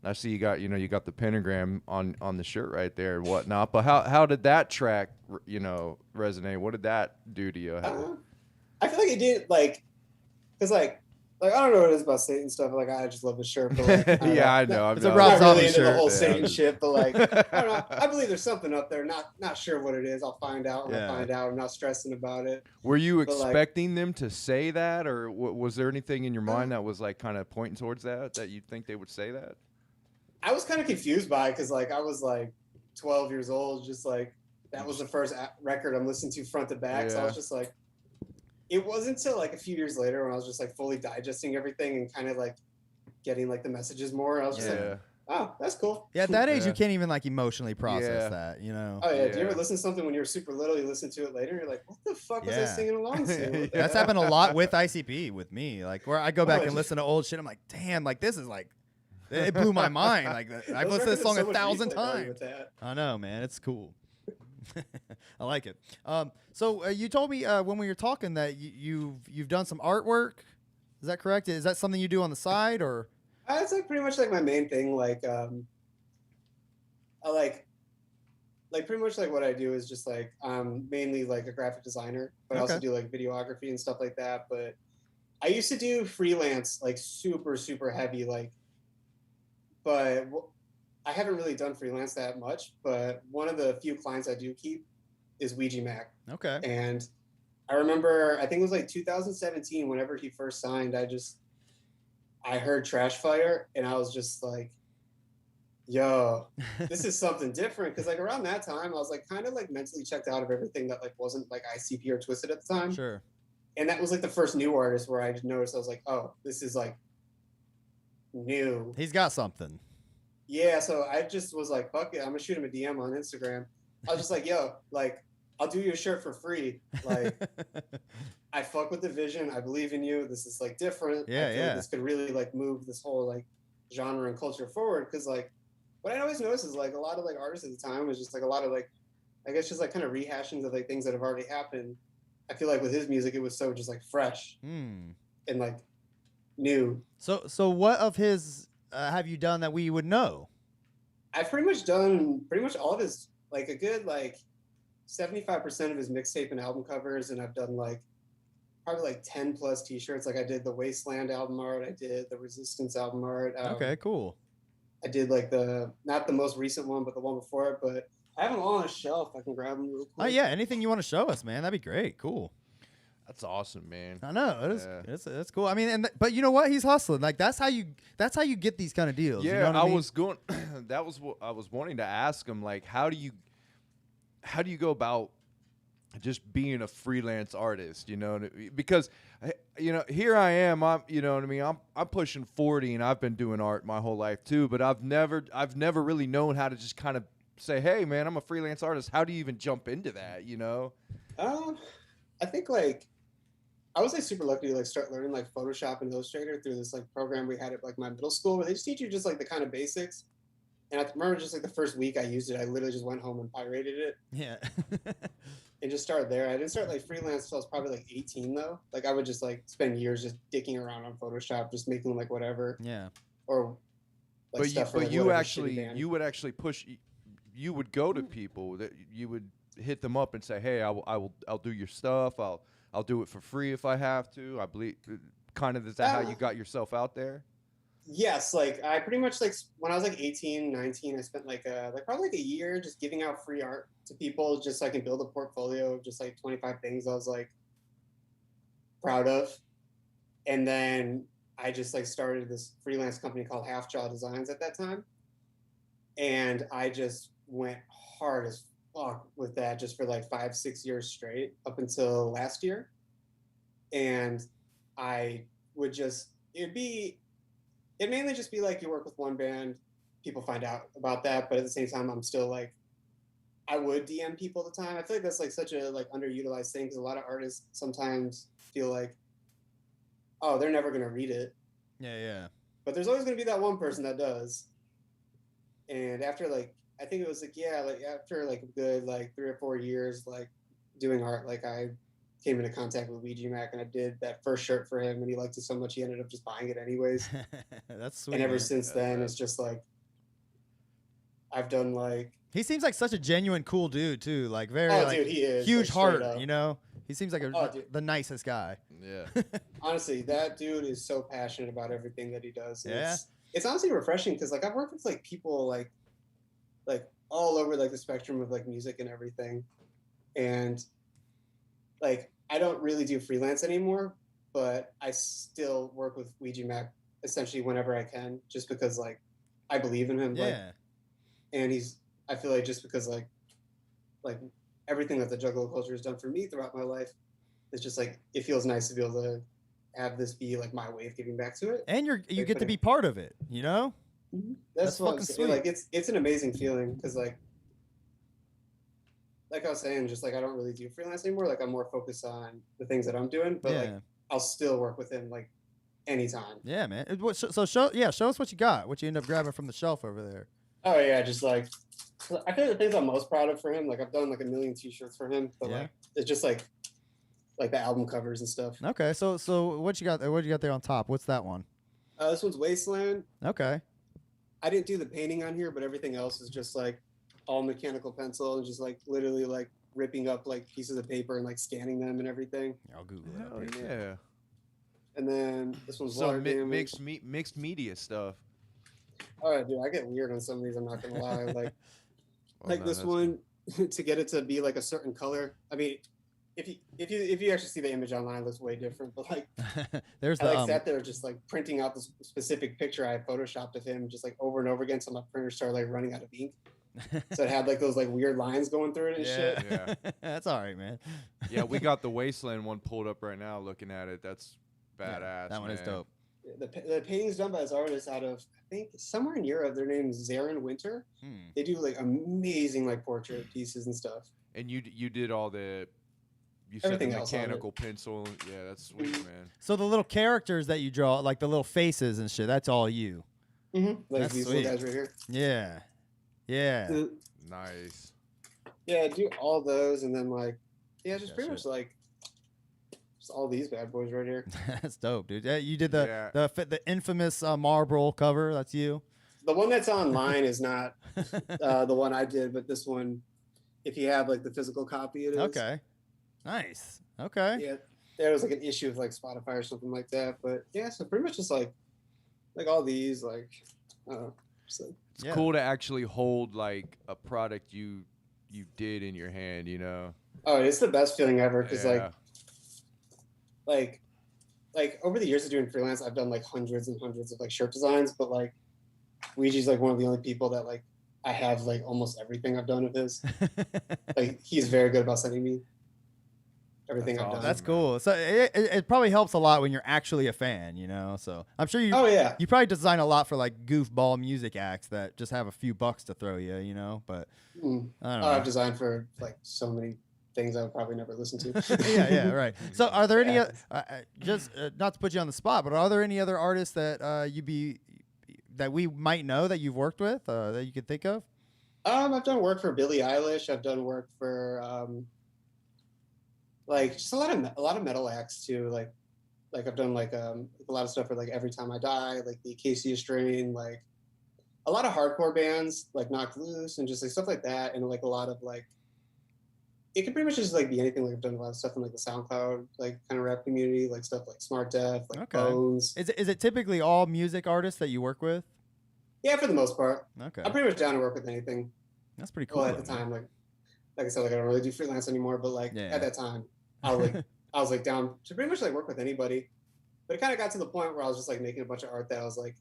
I see you got the pentagram on the shirt right there and whatnot. But how did that track resonate? What did that do to you? I feel like it did like, cause like I don't know what it is about Satan stuff. Like I just love the shirt. But like, Yeah, I know. It's a I'm Rob not Zombie really into the shirt. whole Yeah. Satan shit, but like I don't know. I believe there's something up there. Not sure what it is. I'll find out when Yeah. I find out. I'm not stressing about it. Were you But, like- expecting them to say that, or was there anything in your mind that was like kind of pointing towards that you think they would say that? I was kind of confused by it because like I was like 12 years old, just like that was the first record I'm listening to front to back. So I was just like, it wasn't until like a few years later when I was just like fully digesting everything and kind of like getting like the messages more. I was just like, oh, that's cool. Yeah, at that age, Yeah. you can't even like emotionally process Yeah. that, you know. Oh yeah. Do you Yeah. ever listen to something when you were super little? You listen to it later, and you're like, what the fuck was I Yeah. singing along to? What the That's hell? happened a lot with ICP with me. Like where I go back Oh, and it's- listen to old shit, I'm like, damn, like this is like, it blew my mind. Like I've listened to Those this records song have so 1,000 much replay value times. with that. I know, man. It's cool. I like it. So you told me when we were talking that you've done some artwork. Is that correct? Is that something you do on the side or? It's like pretty much like my main thing. Like, I like pretty much like what I do is just like mainly like a graphic designer, but I also Okay. do like videography and stuff like that. But I used to do freelance like super heavy but I haven't really done freelance that much. But one of the few clients I do keep is Ouija Macc. Okay. And I remember, I think it was like 2017, whenever he first signed, I heard Trash Fire and I was just like, yo, this is something different. Cause like around that time, I was like kind of like mentally checked out of everything that like wasn't like ICP or Twisted at the time. Sure. And that was like the first new artist where I just noticed, I was like, oh, this is like new. He's got something. Yeah. So I just was like, fuck it. I'm gonna shoot him a DM on Instagram. I was just like, yo, like, I'll do your shirt for free. Like, I fuck with the vision. I believe in you. This is like different. Yeah, I feel yeah. like this could really like move this whole like genre and culture forward. Cause like what I always noticed is like a lot of like artists at the time was just like a lot of like, I guess just like kind of rehashings of like things that have already happened. I feel like with his music, it was so just like fresh and like new. So what of his have you done that we would know? I've pretty much done pretty much all of his, like a good like 75% of his mixtape and album covers, and I've done like probably like 10 plus t-shirts. Like I did the Wasteland album art, I did the Resistance album art. Okay, cool. I did like not the most recent one, but the one before it. But I have them all on a shelf. I can grab them real quick. Oh yeah, anything you want to show us, man? That'd be great. Cool. That's awesome, man. I know it is. Yeah. It's cool. I mean, but you know what? He's hustling. Like that's how you get these kind of deals. Yeah, you know what I mean? was going. That was what I was wanting to ask him. Like, how do you go about just being a freelance artist? You know, because here I am. I'm, you know what I mean. I'm pushing 40, and I've been doing art my whole life too. But I've never really known how to just kind of say, hey, man, I'm a freelance artist. How do you even jump into that? You know? I think like I was like super lucky to like start learning like Photoshop and Illustrator through this like program we had at like my middle school where they just teach you just like the kind of basics. And I remember just like the first week I used it, I literally just went home and pirated it Yeah. and just started there. I didn't start like freelance until I was probably like 18 though. Like I would just like spend years just dicking around on Photoshop, just making like whatever. Yeah. Or like stuff for, like, you whatever actually shitty band. you would actually push. You would go to people that you would hit them up and say, hey, I'll do your stuff. I'll do it for free if I have to. I believe kind of is that how you got yourself out there? Yes, like I pretty much like when I was like 18, 19, I spent like probably like a year just giving out free art to people just so I can build a portfolio of just like 25 things I was like proud of. And then I just like started this freelance company called Half Jaw Designs at that time. And I just went hard as fuck with that just for like 5-6 years straight up until last year. And I would just, it'd mainly just be like you work with one band, people find out about that, but at the same time, I'm still like, I would DM people at the time. I feel like that's like such a like underutilized thing because a lot of artists sometimes feel like, oh, they're never gonna read it. Yeah. But there's always gonna be that one person that does. And after like, I think it was like, yeah, like after like a good like 3 or 4 years like doing art, like I came into contact with Ouija Macc and I did that first shirt for him and he liked it so much he ended up just buying it anyways. That's sweet. And ever man. since then, it's just like I've done like. He seems like such a genuine, cool dude too. Like very, Oh, like dude, he is huge like, heart. up. You know, he seems like the nicest guy. Yeah. Honestly, that dude is so passionate about everything that he does. And Yeah. It's honestly refreshing because like I've worked with like people like all over like the spectrum of like music and everything, and like I don't really do freelance anymore, but I still work with Ouija Macc essentially whenever I can, just because like I believe in him. Yeah. Like, and I feel like just because like everything that the juggalo culture has done for me throughout my life, it's just like it feels nice to be able to have this be like my way of giving back to it. And you get to be part of it. You know. That's what fucking I'm saying. sweet. Like it's an amazing feeling because like I was saying, just like I don't really do freelance anymore. Like I'm more focused on the things that I'm doing, but like I'll still work with him like anytime. Yeah, man. So show us what you got. What you end up grabbing from the shelf over there. Oh yeah, just like I think the things I'm most proud of for him. Like I've done like 1 million T-shirts for him, but like it's just like the album covers and stuff. Okay, so what you got? What you got there on top? What's that one? This one's Wasteland. Okay. I didn't do the painting on here, but everything else is just like all mechanical pencil and just like literally like ripping up like pieces of paper and like scanning them and everything. I'll Google it. Hell Up here. yeah. And then this one's So water damage. mixed media stuff. All right, dude, I get weird on some of these. I'm not gonna lie. Like, Well, no, this that's one to get it to be like a certain color. I mean, if you actually see the image online, it looks way different. But like, There's I the like sat there just like printing out this specific picture I photoshopped of him just like over and over again. So my printer started like running out of ink. So it had like those like weird lines going through it and shit. Yeah. That's all right, man. Yeah, we got the Wasteland one pulled up right now. Looking at it, that's badass. That one is man. dope. The painting's done by this artist out of I think somewhere in Europe. Their name's Zarin Winter. They do like amazing like portrait pieces and stuff. And you did all the said Everything the else on it. mechanical pencil. Yeah, that's sweet, man. So the little characters that you draw, like the little faces and shit, that's all you. Mm-hmm. Like That's these sweet. little guys right here. Yeah. Yeah. Nice. Yeah, I do all those and then like just pretty Gotcha. much like just all these bad boys right here. That's dope, dude. Yeah, you did the infamous Marlboro cover. That's you. The one that's online is not the one I did, but this one, if you have like the physical copy, it is. Okay. Nice. Okay. Yeah, there was like an issue with like Spotify or something like that, but yeah, so pretty much just like all these like I don't know. So. It's cool to actually hold like a product you did in your hand, you know. Oh, it's the best feeling ever because like over the years of doing freelance, I've done like hundreds and hundreds of like shirt designs, but like Ouija's like one of the only people that like I have like almost everything I've done of his. Like he's very good about sending me everything That's I've done. awesome. That's cool. So it probably helps a lot when you're actually a fan, you know. So I'm sure you. Oh yeah. You probably design a lot for like goofball music acts that just have a few bucks to throw you, you know. But I don't know. I've designed for like so many things I would probably never listen to. yeah, right. So are there any just not to put you on the spot, but are there any other artists that that we might know that you've worked with that you could think of? I've done work for Billie Eilish. I've done work for like just a lot of metal acts too. Like I've done like a lot of stuff for like Every Time I Die, like the Acacia Strain, like a lot of hardcore bands like Knocked Loose and just like stuff like that, and like a lot of like it can pretty much just like be anything. Like I've done a lot of stuff in like the SoundCloud like kind of rap community, like stuff like Smart Def, like Bones. Is it typically all music artists that you work with? Yeah, for the most part. Okay. I'm pretty much down to work with anything. That's pretty cool. Well, at the time, like I said, like I don't really do freelance anymore, but like at that time, I was like down to pretty much like work with anybody. But it kind of got to the point where I was just like making a bunch of art that I was like,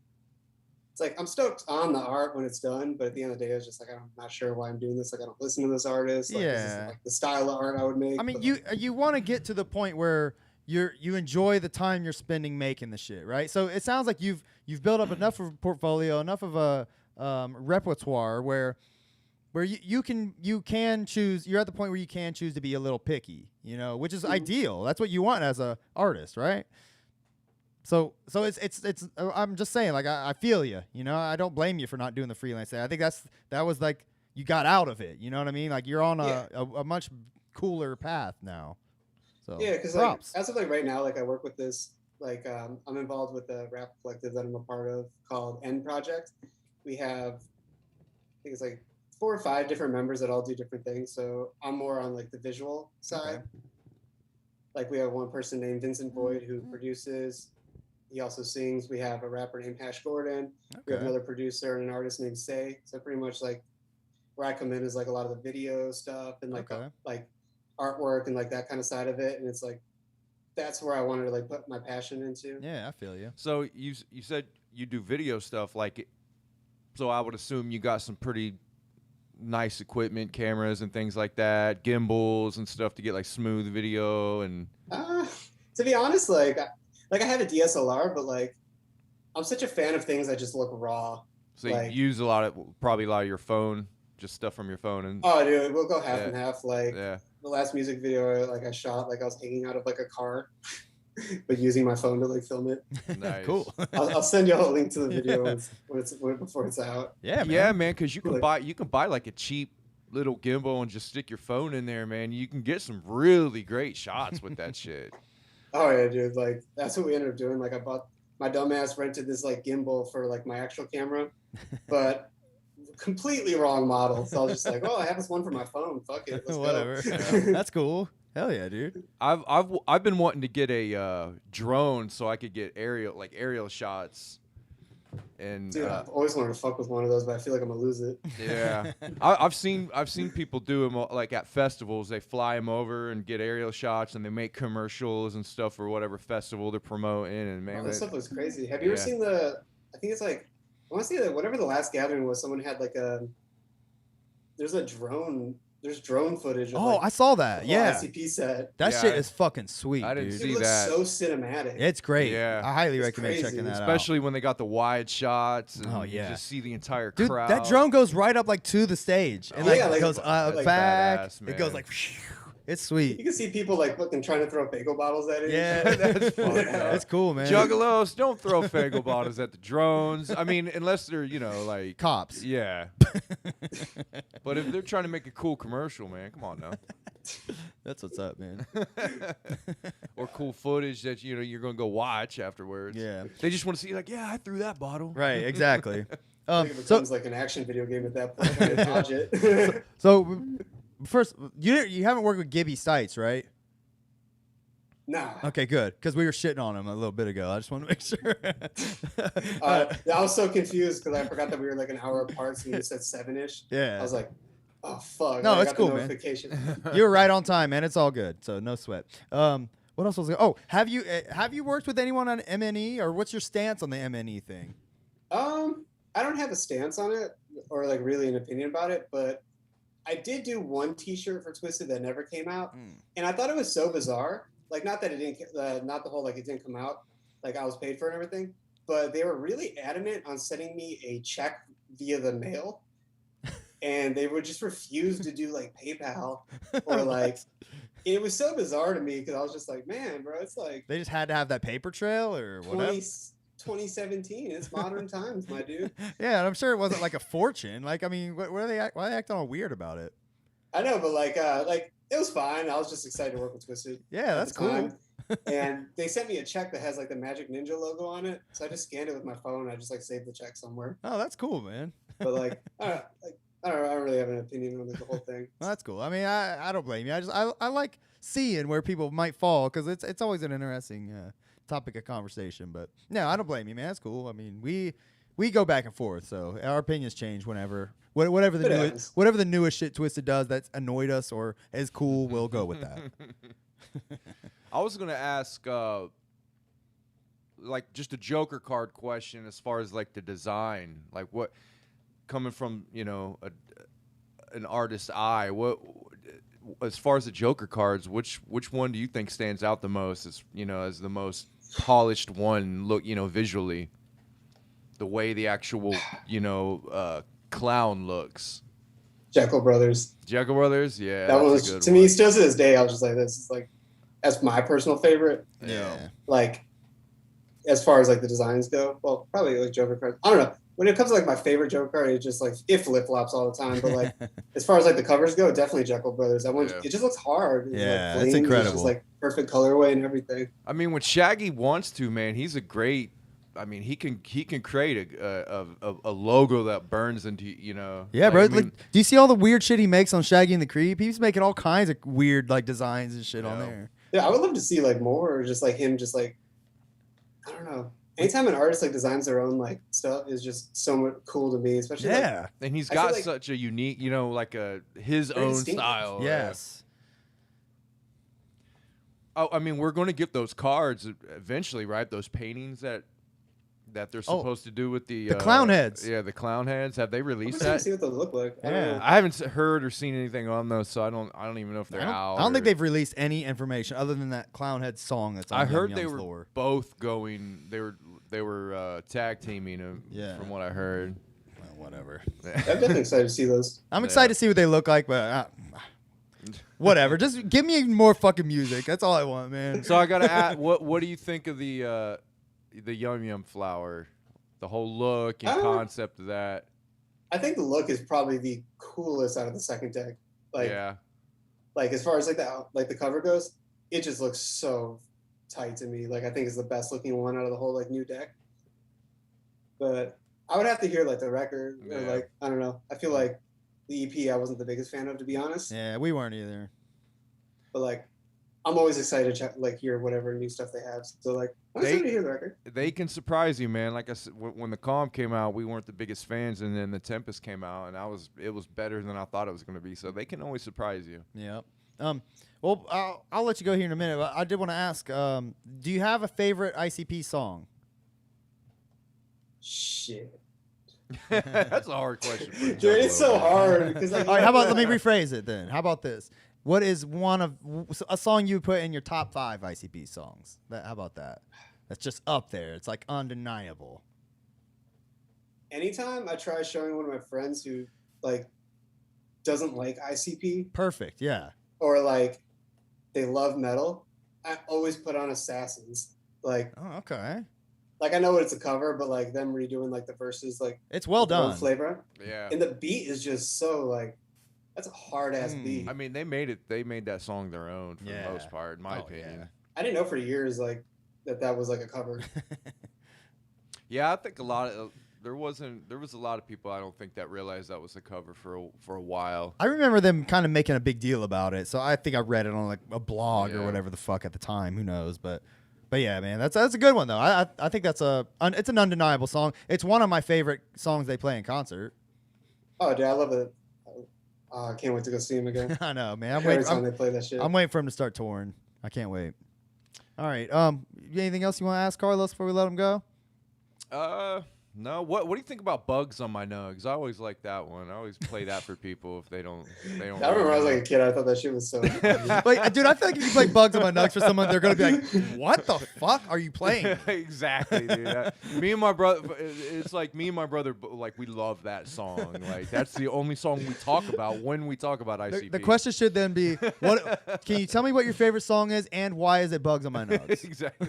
it's like I'm stoked on the art when it's done, but at the end of the day, it's just like I'm not sure why I'm doing this. Like I don't listen to this artist. Like, this is like the style of art I would make. I mean, you want to get to the point where you enjoy the time you're spending making the shit, right? So it sounds like you've built up enough of a portfolio, enough of a repertoire where you can choose. You're at the point where you can choose to be a little picky, you know, which is ideal. That's what you want as a artist, right? So it's I'm just saying, like I feel you, you know. I don't blame you for not doing the freelance thing. I think that was like you got out of it. You know what I mean? Like you're on a much cooler path now. So yeah, because like as of like right now, like I work with this like I'm involved with a rap collective that I'm a part of called N Project. We have I think it's like 4 or 5 different members that all do different things. So I'm more on like the visual side. Okay. Like we have one person named Vincent Boyd who produces. He also sings. We have a rapper named Hash Gordon. Okay. We have another producer and an artist named Say. So pretty much like where I come in is like a lot of the video stuff and like like artwork and like that kind of side of it. And it's like that's where I wanted to like put my passion into. Yeah, I feel you. So you said you do video stuff like so I would assume you got some pretty nice equipment, cameras and things like that, gimbals and stuff to get like smooth video and to be honest, like I have a DSLR, but like I'm such a fan of things that just look raw. So like, you use probably a lot of your phone, just stuff from your phone. And oh, dude, we'll go half and half. Like the last music video, like I shot, like I was hanging out of like a car, but using my phone to like film it. Nice. Cool. I'll send you all a link to the video before it's out. Yeah, man. Yeah, man, because you can buy like a cheap little gimbal and just stick your phone in there, man. You can get some really great shots with that shit. Oh yeah, dude. Like that's what we ended up doing. Like I bought my dumbass rented this like gimbal for like my actual camera, but completely wrong model. So I was just like, oh, I have this one for my phone. Fuck it. Let's Whatever. go. That's cool. Hell yeah, dude. I've been wanting to get a drone so I could get aerial shots. And dude, I've always wanted to fuck with one of those, but I feel like I'm gonna lose it. Yeah, I've seen people do them like at festivals. They fly them over and get aerial shots, and they make commercials and stuff for whatever festival they're promoting. And man, this stuff looks crazy. Have you ever seen I think it's like I want to say that whatever the last gathering was, someone had like there's drone footage. Of I saw that. Yeah, ICP set. That shit is fucking sweet. I didn't dude. see it looks that. So cinematic. It's great. Yeah, I highly it's recommend crazy. checking that Especially out. when they got the wide shots. And yeah, you just see the entire dude, crowd. that drone goes right up like to the stage and it goes back. Badass, it goes like. It's sweet. You can see people like looking, trying to throw bagel bottles at it. Yeah, that's fun. That's cool, man. Juggalos, don't throw bagel bottles at the drones. I mean, unless they're like cops. Yeah. But if they're trying to make a cool commercial, man, come on now. That's what's up, man. Or cool footage that you're gonna go watch afterwards. Yeah. They just want to see I threw that bottle. Right. Exactly. It becomes like an action video game at that point. Trying to dodge it. So first, you haven't worked with Gibby Stites, right? Nah. Okay, good. Because we were shitting on him a little bit ago. I just want to make sure. I was so confused because I forgot that we were like an hour apart, so you said 7-ish. Yeah. I was like, oh fuck. No, I it's got cool, the man. notification. You were right on time, man. It's all good. So no sweat. What else was? Have you worked with anyone on MNE, or what's your stance on the MNE thing? I don't have a stance on it or like really an opinion about it, but I did do one T-shirt for Twisted that never came out, and I thought it was so bizarre. Like, not that it didn't, not the whole like it didn't come out, like I was paid for it and everything, but they were really adamant on sending me a check via the mail, and they would just refuse to do like PayPal or like. It was so bizarre to me because I was just like, man, bro, it's like they just had to have that paper trail or whatever. 2017, it's modern times, my dude. Yeah, and I'm sure it wasn't like a fortune. Like, I mean, why are they acting all weird about it? I know, but like it was fine. I was just excited to work with Twisted. Yeah, that's cool. And they sent me a check that has like the Magic Ninja logo on it, so I just scanned it with my phone. I just like saved the check somewhere. Oh, that's cool, man. But like, I I don't really have an opinion on the whole thing. Well, that's cool. I mean, I don't blame you. I like seeing where people might fall because it's always an interesting topic of conversation. But no, I don't blame you, man. That's cool. I mean, we go back and forth, so our opinions change whenever whatever the newest shit Twisted does that's annoyed us or is cool, we'll go with that. I was gonna ask, like, just a Joker card question as far as like the design, like what coming from an artist's eye, what as far as the Joker cards, which one do you think stands out the most as as the most polished one look visually, the way the actual clown looks? Jekyll Brothers. Jekyll Brothers, yeah, that was a good to me still to this day. I was just like, this is like that's my personal favorite. Yeah. Like as far as like the designs go, well, probably like Joker cards. I don't know. When it comes to like my favorite Joker card, it's just like it flip flops all the time. But like as far as like the covers go, definitely Jekyll Brothers. That one, it just looks hard. Yeah, like, it's incredible. It's just like perfect colorway and everything. I mean, when Shaggy wants to, man, he's a great. I mean, he can create a logo that burns into Yeah, like, bro. I mean, Like, do you see all the weird shit he makes on Shaggy and the Creep? He's making all kinds of weird like designs and shit on there. Yeah, I would love to see like more, or just like him, just like I don't know. Anytime an artist like designs their own like stuff is just so much cool to me, especially like, and he's I feel got like such a unique, like his very own distinctive. style. Yes. Oh, I mean, we're going to get those cards eventually, right? Those paintings that they're supposed to do with the clown heads. Yeah, the clown heads. Have they I'm released excited to that? see what those look like. I don't Yeah. know. I haven't heard or seen anything on those, so I don't even know if they're out. I don't think or- they've released any information other than that clown head song that's on I Yum heard Yum's they were floor. both going. They were tag teaming them. Yeah. From what I heard. Well, whatever. I'm definitely excited to see those. I'm excited to see what they look like, but whatever. Just give me more fucking music. That's all I want, man. So I gotta ask, what do you think of the Yum Yum flower? The whole look and concept of that. I think the look is probably the coolest out of the second deck. Like, yeah. like as far as like the cover goes, it just looks so tight to me. Like I think it's the best looking one out of the whole like new deck. But I would have to hear like the record or Yeah. like I don't know. I feel like the EP I wasn't the biggest fan of, to be honest. Yeah, we weren't either. But like I'm always excited to like hear whatever new stuff they have. So like I'm excited to hear the record. They can surprise you, man. Like I said, when the Calm came out, we weren't the biggest fans, and then the Tempest came out, and it was better than I thought it was going to be. So they can always surprise you. Yep. Well, I'll let you go here in a minute. But I did want to ask, do you have a favorite ICP song? Shit. That's a hard question. For a Dude, it's juggalo, so man. hard because like All right, how about let me rephrase it then? How about this? What is one of a song you put in your top 5 ICP songs? How about that? That's just up there. It's like undeniable. anytime I try showing one of my friends who like doesn't like ICP Perfect. Yeah. or like they love metal, I always put on Assassins. Like Oh, okay. I know it's a cover, but like them redoing like the verses like It's well with their own done. flavor. Yeah. And the beat is just so like that's a hard ass beat. I mean, they made that song their own for Yeah. the most part, in my Oh, opinion. I didn't know for years like that was like a cover. Yeah, I think there was a lot of people I don't think that realized that was a cover for a while. I remember them kind of making a big deal about it, so I think I read it on like a blog or Yeah. whatever the fuck at the time. Who knows? But yeah, man, that's a good one though. I think it's an undeniable song. It's one of my favorite songs they play in concert. Oh, dude, I love it. I can't wait to go see him again. I know, man. Every time they play that shit. I'm waiting for him to start touring. I can't wait. All right. Anything else you want to ask Carlos before we let him go? No. What do you think about Bugs on My Nugs? I always like that one. I always play that for people if they don't. I remember when I was like a kid, I thought that shit was so. Like, dude, I feel like if you play Bugs on My Nugs for someone, they're gonna be like, "What the fuck are you playing?" Exactly, dude. Me and my brother, it's like me and my brother, like we love that song. Like that's the only song we talk about when we talk about ICP. The question should then be, "What? Can you tell me what your favorite song is, and why is it Bugs on My Nugs?" Exactly.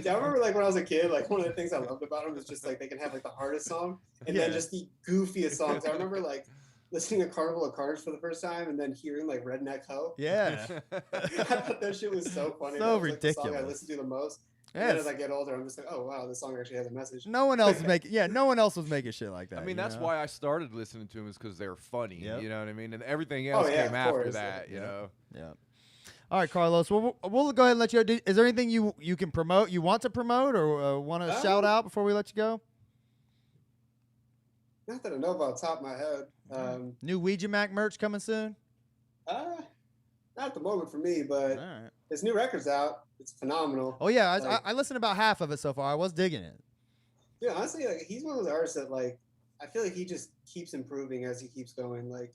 Yeah, I remember like when I was a kid, like one of the things I loved about them was just like they can have like the hardest song and then Yeah. just the goofiest songs. I remember like listening to Carnival of Carnage for the first time and then hearing like Redneck Ho. Yeah. I thought that shit was so funny. So That was, like, the song I ridiculous. listened to the most. And then Yes. as I get older, I'm just like, oh wow, this song actually has a message. No one else no one else was making shit like that. I mean, you that's know? why I started listening to them is because they're funny. Yep. You know what I mean? And everything Oh, else yeah, came of after course. that. You Yeah. know. Yeah. All right, Carlos. Well, we'll go ahead and let you go. Is there anything you can promote? You want to promote or want to shout out before we let you go? Not that I know about top of my head. New Ouija Macc merch coming soon. Not at the moment for me, All but right. his new record's out. It's phenomenal. Oh yeah, Like- I listened about half of it so far. I was digging it. Dude, honestly, like he's one of those artists that like I feel like he just keeps improving as he keeps going, like,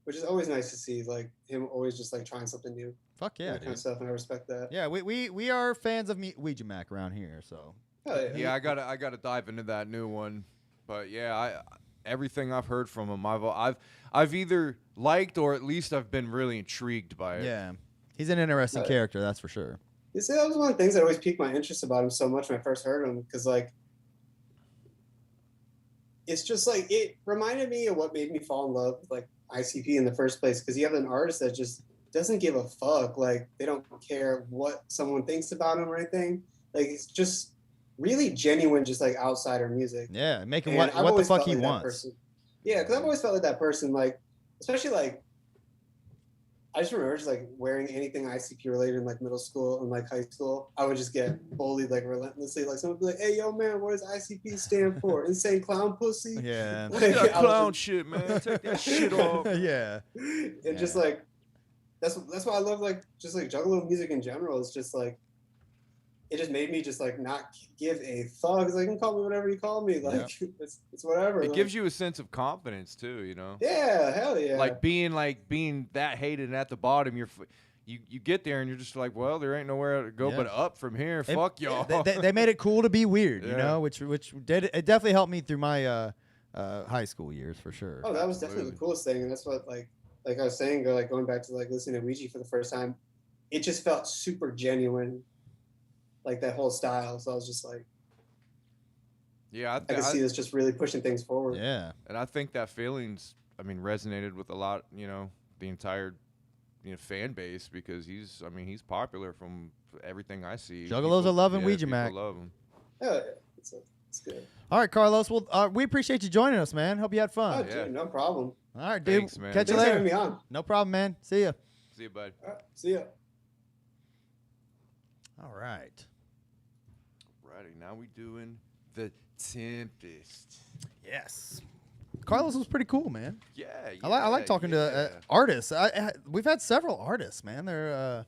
which is always nice to see. Like him always just like trying something new. Fuck yeah, that kind of dude. stuff, and I respect that. Yeah, we are fans of Ouija Macc around here. So Hell yeah. Yeah, I gotta dive into that new one. But yeah, everything I've heard from him, I've either liked or at least I've been really intrigued by it. yeah, he's an interesting Right. character, that's for sure. You see, that was one of the things that always piqued my interest about him so much when I first heard him, because like it's just like it reminded me of what made me fall in love with like ICP in the first place, because you have an artist that just doesn't give a fuck. Like they don't care what someone thinks about him or anything. Like it's just really genuine, just like outsider music. Yeah, making And what I've the always fuck felt he like that wants. person. Yeah, because I've always felt like that person, like, especially like, I just remember just like wearing anything ICP related in like middle school and like high school. I would just get bullied like relentlessly. Like someone would be like, "Hey, yo, man, what does ICP stand for? Insane clown pussy." Yeah. Like, That I was clown just- shit, man. Take that shit off. Yeah. and just like that's why I love like just like juggalo music in general. It's just like it just made me just like not give a fuck. It's like you can call me whatever you call me. Like it's whatever. It like, gives you a sense of confidence too, you know. yeah, hell yeah. Like being that hated and at the bottom, you get there and you're just like, well, there ain't nowhere to go Yeah. but up from here. Fuck y'all. They made it cool to be weird, you Yeah. know, which did it definitely helped me through my high school years for sure. Oh, that was definitely the Absolutely. coolest thing, and that's what like I was saying, like going back to like listening to Ouija for the first time, it just felt super genuine, like that whole style. So I was just like, Yeah, I could see this just really pushing things forward. Yeah. and I think that feelings, I mean, resonated with a lot, you know, the entire, fan base because he's popular from everything I see. Juggalos are loving Ouija people Macc. love him. Yeah, it's good. All right, Carlos. Well, we appreciate you joining us, man. Hope you had Oh, fun. Yeah. dude, no problem. All right, dude. Thanks, man. Catch you Thanks for having later. me on. No problem, man. See ya. See you, bud. All right, see ya. All right. Righty, now we doing the Tempest. Yes. Carlos was pretty cool, man. Yeah, I like talking to yeah. artists. We've had several artists, man. They're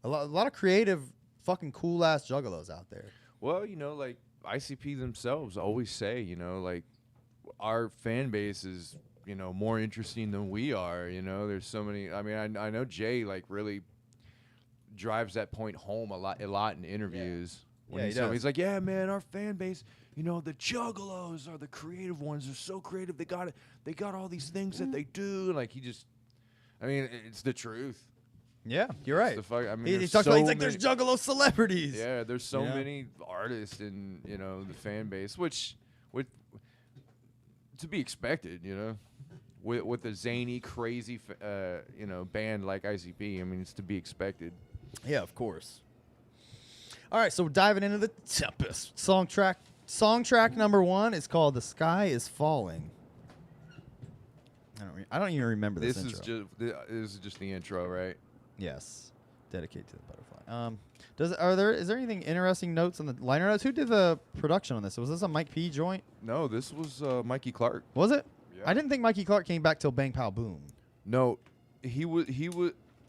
a lot of creative, fucking cool ass juggalos out there. Well, like ICP themselves always say, like our fan base is, more interesting than we are. There's so many. I mean, I know Jay like really drives that point home a lot in interviews. When Yeah, he's he telling me, does. he's like, yeah, man, our fan base, the juggalos are the creative ones. They're so creative. They got it. They got all these things that they do. Like it's the truth. Yeah, you're It's right. the fuck- I mean, He there's talks about so he's like, there's many- juggalo celebrities. Yeah, there's so Yeah. many artists in the fan base, which would to be expected, with a zany, crazy, band like ICP. I mean, it's to be expected. Yeah, of course. All right, so we're diving into the Tempest song track. Song track number 1 is called "The Sky Is Falling." I don't even remember this intro. This is just the intro, right? Yes, dedicated to the butterfly. Is there anything interesting notes on the liner notes? Who did the production on this? Was this a Mike P joint? No, this was Mikey Clark. Was it? Yeah. I didn't think Mikey Clark came back till Bang Pow Boom. No, he would.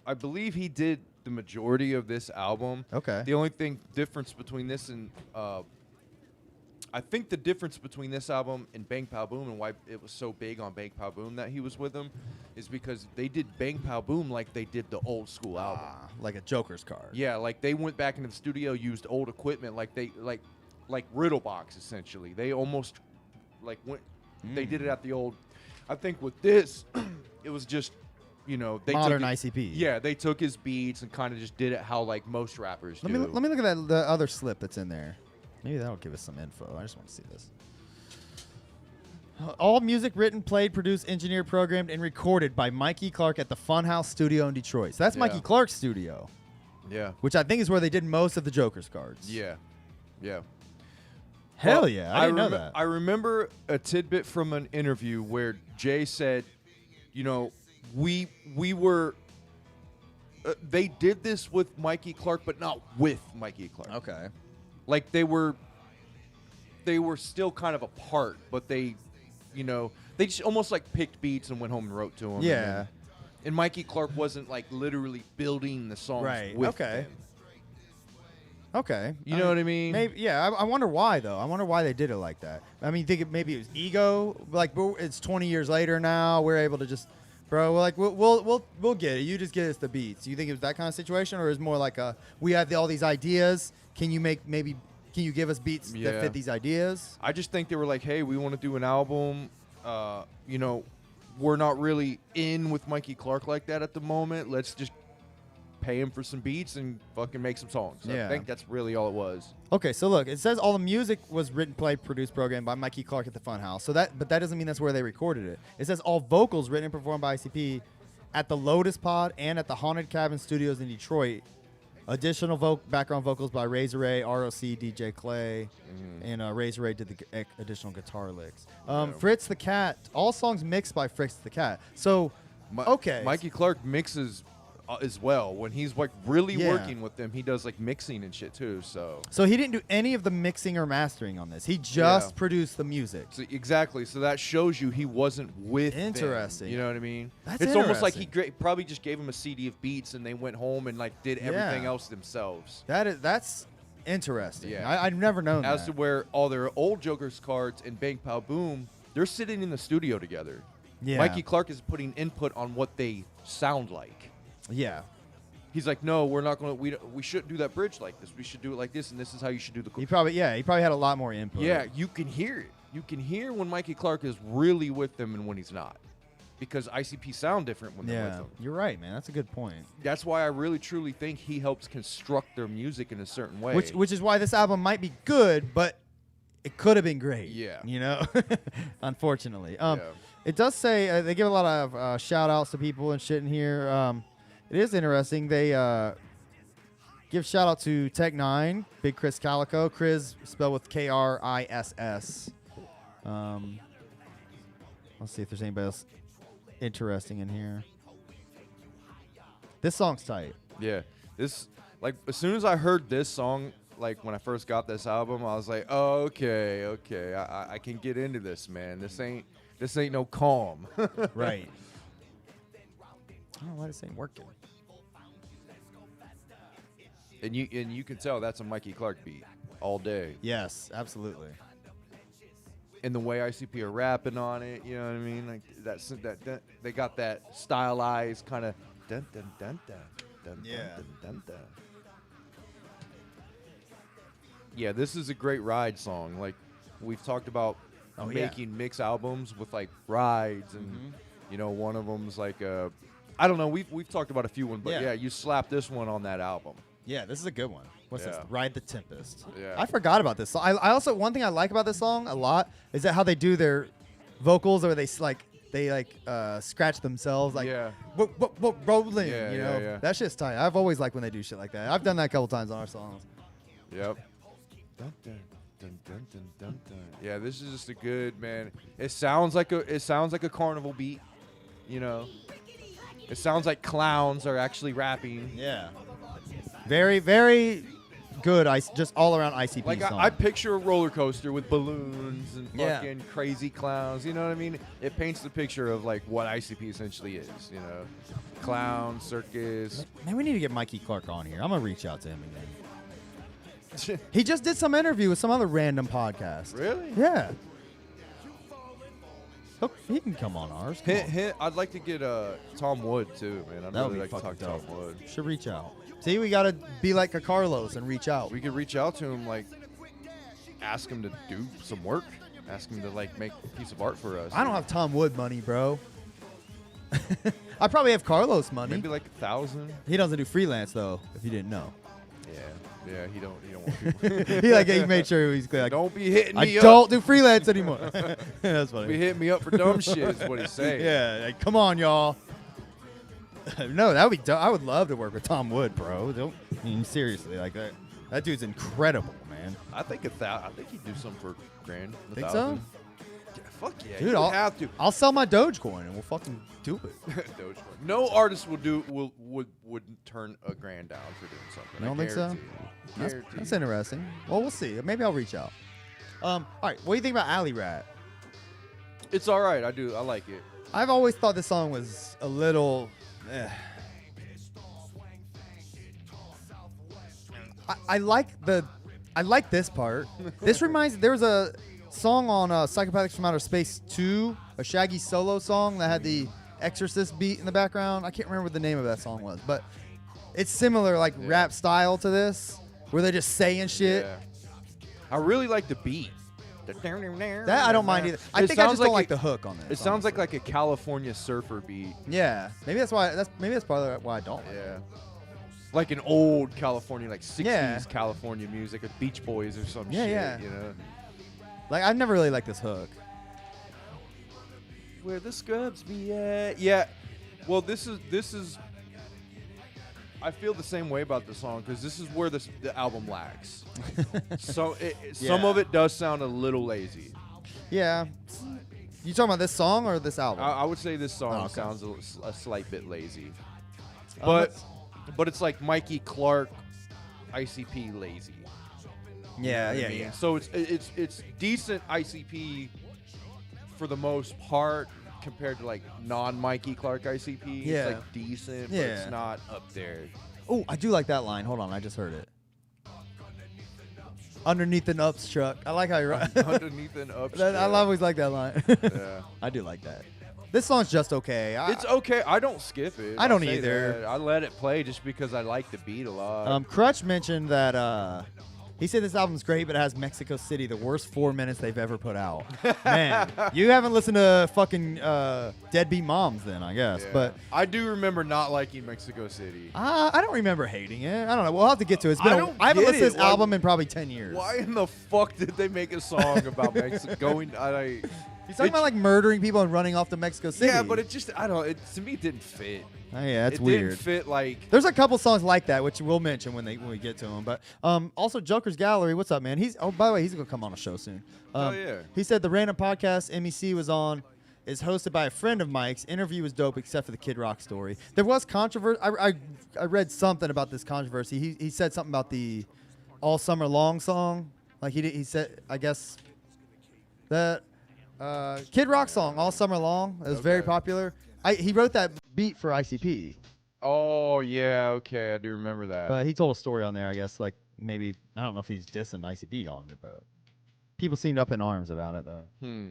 I believe he did the majority of this album. Okay. The only difference between this and I think the difference between this album and Bang Pow Boom and why it was so big on Bang Pow Boom that he was with them is because they did Bang Pow Boom like they did the old school album. Like a Joker's card. Yeah, like they went back into the studio, used old equipment, like they like Riddlebox essentially. They almost like went. They did it at the old. I think with this, it was just they Modern took ICP. Yeah, they took his beats and kind of just did it how like most rappers Let do. me look at that the other slip that's in there. Maybe that'll give us some info. I just want to see this. All music written, played, produced, engineered, programmed, and recorded by Mikey Clark at the Funhouse Studio in Detroit. So that's Yeah. Mikey Clark's studio. Yeah. which I think is where they did most of the Joker's cards. Yeah. Yeah. Hell Well, yeah, I didn't know that. I remember a tidbit from an interview where Jay said, you know, we were they did this with Mikey Clark, but not with Mikey Clark. Okay. Like they were still kind of apart, but they, you know, they just almost like picked beats and went home and wrote to him. Yeah. And Mikey Clark wasn't like literally building the songs with Okay. them. Okay. You know what I mean? Maybe. Yeah. I wonder why though. I wonder why they did it like that. I mean, maybe it was ego. Like it's 20 years later now. We're able to just, bro. We're like we'll get it. You just get us the beats. You think it was that kind of situation, or is it more like we have all these ideas. Can you give us beats that fit these ideas? I just think they were like, hey, we want to do an album. You know, we're not really in with Mikey Clark like that at the moment. Let's just pay him for some beats and fucking make some songs. Yeah. I think that's really all it was. Okay, so look, it says all the music was written, played, produced, programmed by Mikey Clark at the Funhouse. But that doesn't mean that's where they recorded it. It says all vocals written and performed by ICP at the Lotus Pod and at the Haunted Cabin Studios in Detroit. Additional background vocals by Razor Ray, ROC, DJ Clay, and Razor Ray did the additional guitar licks. Fritz the Cat, all songs mixed by Fritz the Cat. So, okay. Mikey Clark mixes as well. When he's like really Yeah. working with them, he does like mixing and shit too. So he didn't do any of the mixing or mastering on this. He just produced the music. So exactly. So that shows you he wasn't with them. Interesting. You know what I mean? That's it's almost like he interesting. probably just gave him a CD of beats and they went home and like did everything else themselves. That's interesting. Yeah. I've never known As that. to where all their old Joker's cards and Bang Pow Boom, they're sitting in the studio together. Yeah. Mikey Clark is putting input on what they sound like. Yeah. He's like, no, we're not going to. We shouldn't do that bridge like this. We should do it like this, and this is how you should do the. He probably had a lot more input. Yeah, you can hear it. You can hear when Mikey Clark is really with them and when he's not, because ICP sound different when they're with them. You're right, man. That's a good point. That's why I really truly think he helps construct their music in a certain way. Which is why this album might be good, but it could have been great. Yeah. You know, unfortunately. Yeah. It does say they give a lot of shout outs to people and shit in here. It is interesting. They give shout out to Tech9, Big Chris Calico. Chris spelled with KRISS. Let's see if there's anybody else interesting in here. This song's tight. Yeah, this like as soon as I heard this song, like when I first got this album, I was like, oh, okay, I can get into this, man. This ain't no calm. Right. I don't know why this ain't working. And you can tell that's a Mikey Clark beat all day. Yes, absolutely. And the way ICP are rapping on it, you know what I mean? Like that they got that stylized kind of dun dun dun dun dun Yeah. dun dun dun. Yeah, this is a great ride song. Like we've talked about making mix albums with like rides, and you know one of them's like I don't know. We've talked about a few ones, but yeah, you slap this one on that album. Yeah, this is a good one. What's this? Yeah. Ride the Tempest. Yeah. I forgot about this song. I also, one thing I like about this song a lot is that how they do their vocals, or they scratch themselves, like what rolling, Yeah, you yeah, know? yeah. That shit's tight. I've always liked when they do shit like that. I've done that a couple times on our songs. Yep. Dun, dun, dun, dun, dun, dun, dun. Yeah, this is just a good, man. It sounds like a carnival beat, you know. It sounds like clowns are actually rapping. Yeah. Very, very good. Just all around ICP Like song. I picture a roller coaster with balloons and Yeah. fucking crazy clowns. You know what I mean? It paints the picture of like what ICP essentially is. You know, clown circus. Man, we need to get Mikey Clark on here. I'm gonna reach out to him again. He just did some interview with some other random podcast. Really? Yeah. He can come on ours. Come on. I'd like to get Tom Wood too, man. I'd That would really be like to talk fucking to Tom dope. Wood. Should reach out. See, we gotta be like a Carlos and reach out. We could reach out to him, like ask him to do some work, ask him to like make a piece of art for us. I don't have Tom Wood money, bro. I probably have Carlos money. Maybe like 1,000. He doesn't do freelance though, if you didn't know. Yeah. He don't want people. he made sure he's like, Don't be hitting I me up. don't do freelance anymore. That's Be funny. hitting me up for dumb shit is what he's saying. Yeah, like, come on, y'all. No, that would be. I would love to work with Tom Wood, bro. I mean, seriously, like that dude's incredible, man. I think I think he'd do something for $1,000. Think so? Yeah, fuck yeah, Dude, you I'll have to. I'll sell my Dogecoin and we'll fucking do it. Dogecoin. No artist would turn $1,000 down for doing something. You don't think so? That's interesting. Well, we'll see. Maybe I'll reach out. All right, what do you think about Alley Rat? It's all right. I like it. I've always thought this song was a little. I like this part. This reminds. There was a song on Psychopathics from Outer Space 2, a Shaggy solo song that had the Exorcist beat in the background. I can't remember what the name of that song was, but it's similar, like rap style to this, where they're just saying shit. Yeah. I really like the beat. That I don't mind either. I think I just don't like the hook on this. It sounds like a California surfer beat. Yeah, maybe that's why. That's probably why I don't. Yeah. Like an old California, like 60s Yeah. California music, like Beach Boys or some Yeah, shit. yeah. You know. Like I've never really liked this hook. Where the scrubs be at? Yeah. Well, this is. I feel the same way about the song because this is where the album lacks. So some of it does sound a little lazy. Yeah. You talking about this song or this album? I would say this song Oh, okay. sounds a slight bit lazy, let's- but it's like Mikey Clark, ICP lazy. yeah, You know what I mean? So it's decent ICP for the most part compared to like non-Mikey Clark ICP. Yeah. It's like decent, but Yeah. it's not up there. Oh, I do like that line. Hold on, I just heard it. Underneath an ups truck. I like how you write. Underneath an up. I always like that line. Yeah. I do like that. This song's just okay. It's okay. I don't skip it. I don't I'll say either. that. I let it play just because I like the beat a lot. Crutch mentioned that he said this album's great, but it has Mexico City, the worst 4 minutes they've ever put out. Man, you haven't listened to fucking Deadbeat Moms then, I guess. Yeah. But I do remember not liking Mexico City. I don't remember hating it. I don't know. We'll have to get to it. It's been I I haven't get listened to it. this Why- album in probably 10 years. Why in the fuck did they make a song about Mexico going? He's talking about like murdering people and running off to Mexico City. Yeah, but it just to me it didn't fit. Oh, yeah, that's it weird. Didn't fit like. There's a couple songs like that, which we'll mention when we get to them. But also Joker's Gallery, what's up, man? By the way, he's gonna come on a show soon. Oh, yeah. He said the random podcast MEC was on is hosted by a friend of Mike's. Interview was dope, except for the Kid Rock story. There was controversy. I read something about this controversy. He said something about the All Summer Long song. Like he said, I guess that Kid Rock song All Summer Long. It was very Okay. popular. He wrote that beat for ICP. Oh yeah, okay, I do remember that. But he told a story on there, I guess, like maybe, I don't know if he's dissing ICP on it, but people seemed up in arms about it, though.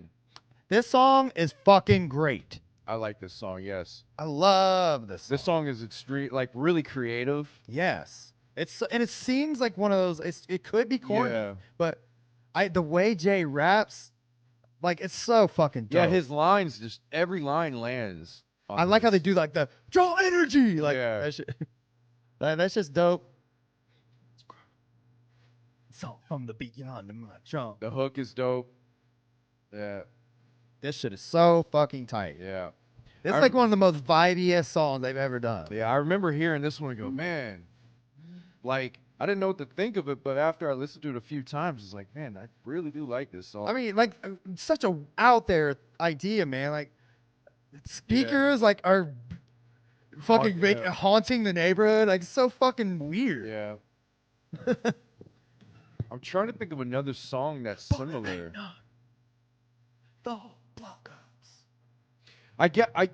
This song is fucking great. I like this song. Yes, I love this song. this song is extreme, like really creative. Yes. And it seems like one of those, it could be corny, Yeah. but the way Jay raps, like, it's so fucking dope. Yeah, his lines just every line lands. I like how they do, like, the draw energy. Like, Yeah. that shit. That's just dope. So from the beyond the jump. The hook is dope. Yeah, This shit is so fucking tight. yeah, It's I- like one of the most vibiest songs they've ever done. yeah. I remember hearing this one and go, man, like I didn't know what to think of it, but after I listened to it a few times, it's like, man, I really do like this song. I mean, like, such a out there idea, man. Like, speakers like are fucking Yeah. haunting the neighborhood. Like, so fucking weird. yeah. I'm trying to think of another song that's similar. The whole block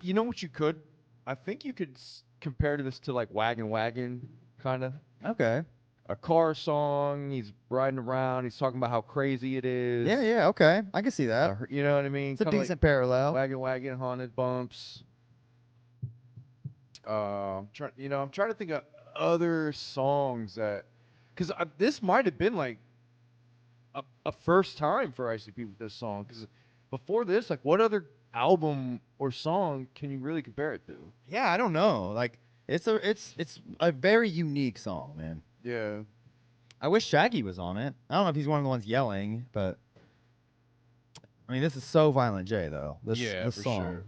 You know what you could? I think you could compare this to like Wagon Wagon, kind of. Okay. A car song. He's riding around. He's talking about how crazy it is. Yeah. Okay. I can see that. You know what I mean? It's a Kinda decent parallel. like Wagon Wagon, Haunted Bumps. I'm trying to think of other songs that, because this might have been like a first time for ICP with this song. Because before this, like, what other album or song can you really compare it to? Yeah, I don't know. Like, it's a very unique song, man. Yeah. I wish Shaggy was on it. I don't know if he's one of the ones yelling, but I mean, this is so Violent J though. This Yeah, this for song. sure.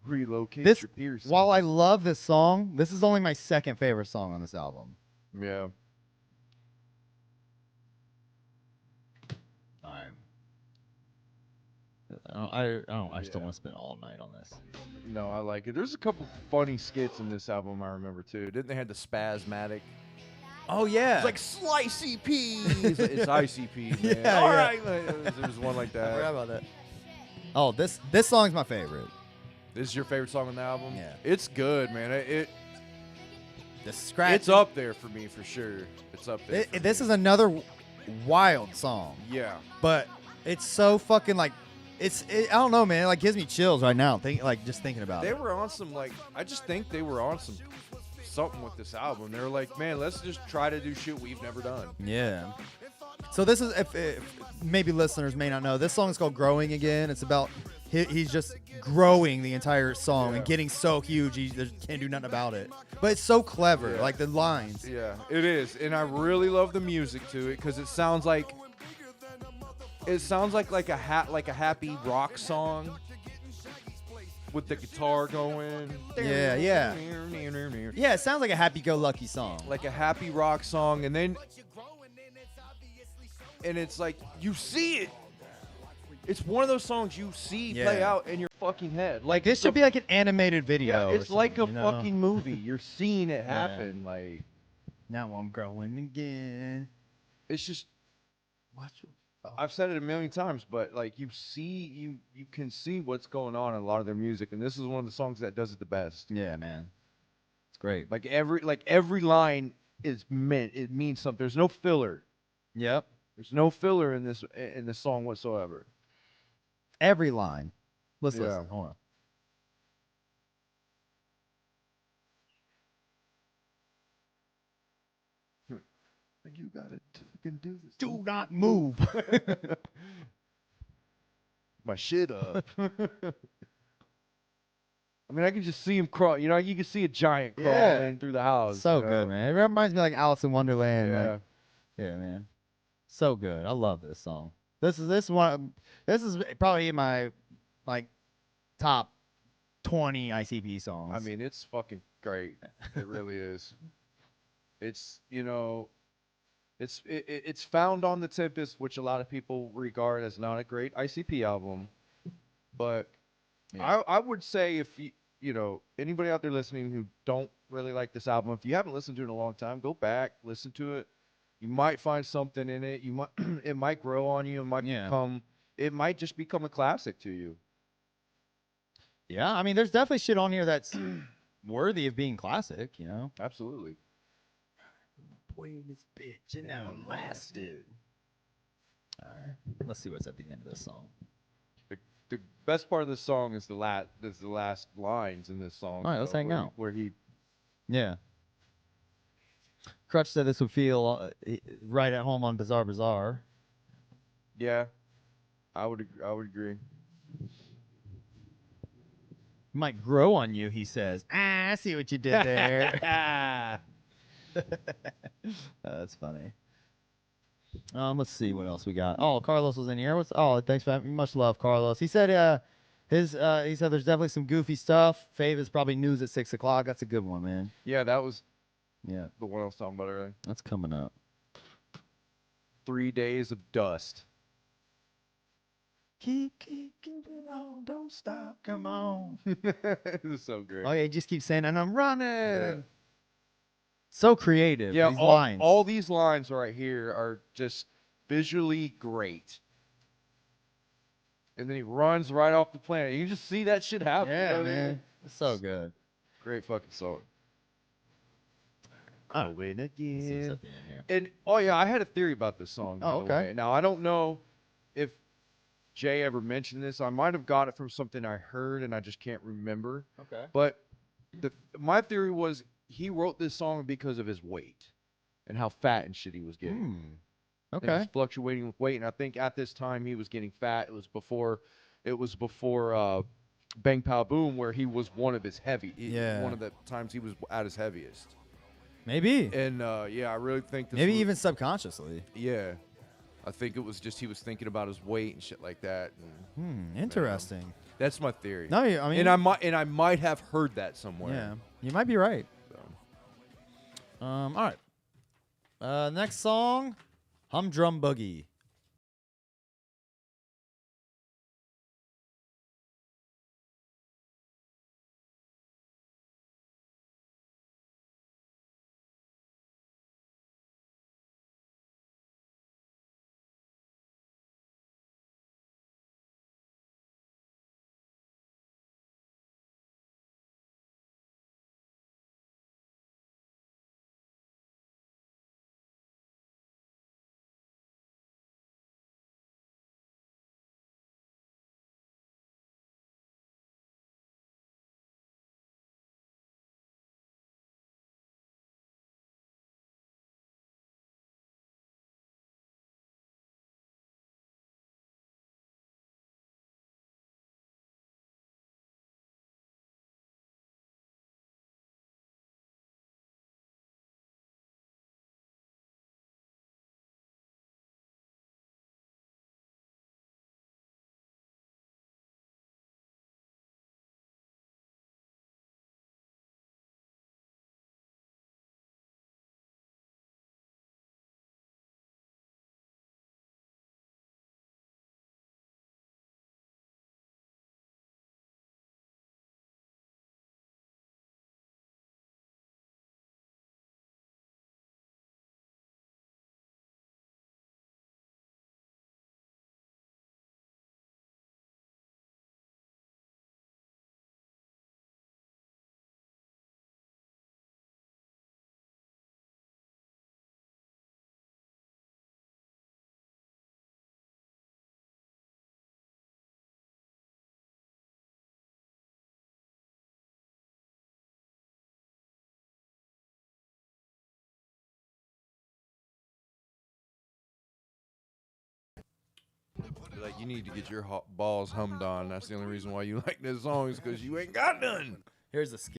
Relocate This, your piercing. while I love this song, this is only my second favorite song on this album. Yeah. I just don't Yeah. want to spend all night on this. No, I like it. There's a couple funny skits in this album I remember too. Didn't they have the spasmatic? Oh yeah, It's like slicey peas. It's ICP, man. Yeah, All yeah. right. There's one like I forgot that. about that. Oh, this song's my favorite. This is your favorite song on the album? Yeah. It's good, man. The scratch. It's up there for me for sure. It's up there. for This me. is another wild song, Yeah. but it's so fucking like I don't know, man. It like gives me chills right now. Just thinking about They it. were on some I just think they were on something with this album. They were like, man, let's just try to do shit we've never done. Yeah. So this is if maybe listeners may not know, this song is called "Growing Again." It's about he's just growing the entire song and Yeah. getting so huge he can't do nothing about it. But it's so clever, Yeah. like the lines. Yeah, it is, and I really love the music to it because it sounds like a happy rock song with the guitar going. Yeah, yeah. Yeah, it sounds like a happy-go-lucky song. Like a happy rock song, and it's like you see it. It's one of those songs you see play Yeah. out in your fucking head. Like this should be like an animated video. Yeah, or it's like a something, you know? fucking movie. You're seeing it happen. Like Now I'm growing again. it's just. I've said it a million times, but like you can see what's going on in a lot of their music, and this is one of the songs that does it the best. Yeah, man. It's great. Like every line it means something. There's no filler. Yep. There's no filler in this song whatsoever. Every line. Let's Yeah. listen. Hold on. You gotta fucking do this. Do not move. My shit up. I mean, I can just see him crawl. You know, you can see a giant crawling through the house. So you know? good, man. It reminds me of, like Alice in Wonderland. Yeah. Like, yeah, man. So good. I love this song. This is probably in my like top 20 ICP songs. I mean, it's fucking great. It really is. It's it's found on the Tempest, which a lot of people regard as not a great ICP album, but I would say if anybody out there listening who don't really like this album, if you haven't listened to it in a long time, go back, listen to it. You might find something in it. It might grow on you. It might just become a classic to you. yeah, I mean, there's definitely shit on here that's worthy of being classic, you know? Absolutely. Boy, this bitch, and now I'm lasted. All right, let's see what's at the end of this song. The best part of this song is the last lines in this song. All right, let's hang out. Where he Yeah. Crutch said this would feel right at home on Bizarre Bazaar. Yeah, I would agree. Might grow on you, he says. I see what you did there. That's funny. Let's see what else we got. Oh, Carlos was in here. Thanks for having me. Much love, Carlos. He said he said there's definitely some goofy stuff. Fave is probably news at 6 o'clock. That's a good one, man. Yeah, that was Yeah, the one I was talking about earlier. that's coming up. 3 days of dust. Keep it on, don't stop, come on. It was so great. Oh yeah, he just keeps saying, and I'm running. Yeah. So creative. Yeah, these lines. all these lines right here are just visually great. And then he runs right off the planet. You just see that shit happen. Yeah, you know what I mean? man. It's so good. Great fucking song. Oh, wait again. And oh yeah, I had a theory about this song. Oh, by the okay. way. Now I don't know if Jay ever mentioned this. I might have got it from something I heard and I just can't remember. Okay. But my theory was he wrote this song because of his weight and how fat and shit he was getting. And he was Okay. fluctuating with weight, and I think at this time he was getting fat. It was before Bang Pow Boom, where he was one of his heavy. Yeah. One of the times he was at his heaviest. Maybe. And yeah, I really think this Maybe was- even subconsciously. Yeah. I think it was just he was thinking about his weight and shit like that. And, Interesting. That's my theory. No, I mean, and I might have heard that somewhere. yeah, you might be right. So. All right. Next song, Humdrum Boogie. Like, you need to get your balls hummed on. That's the only reason why you like this song is because you ain't got none. Here's the skit.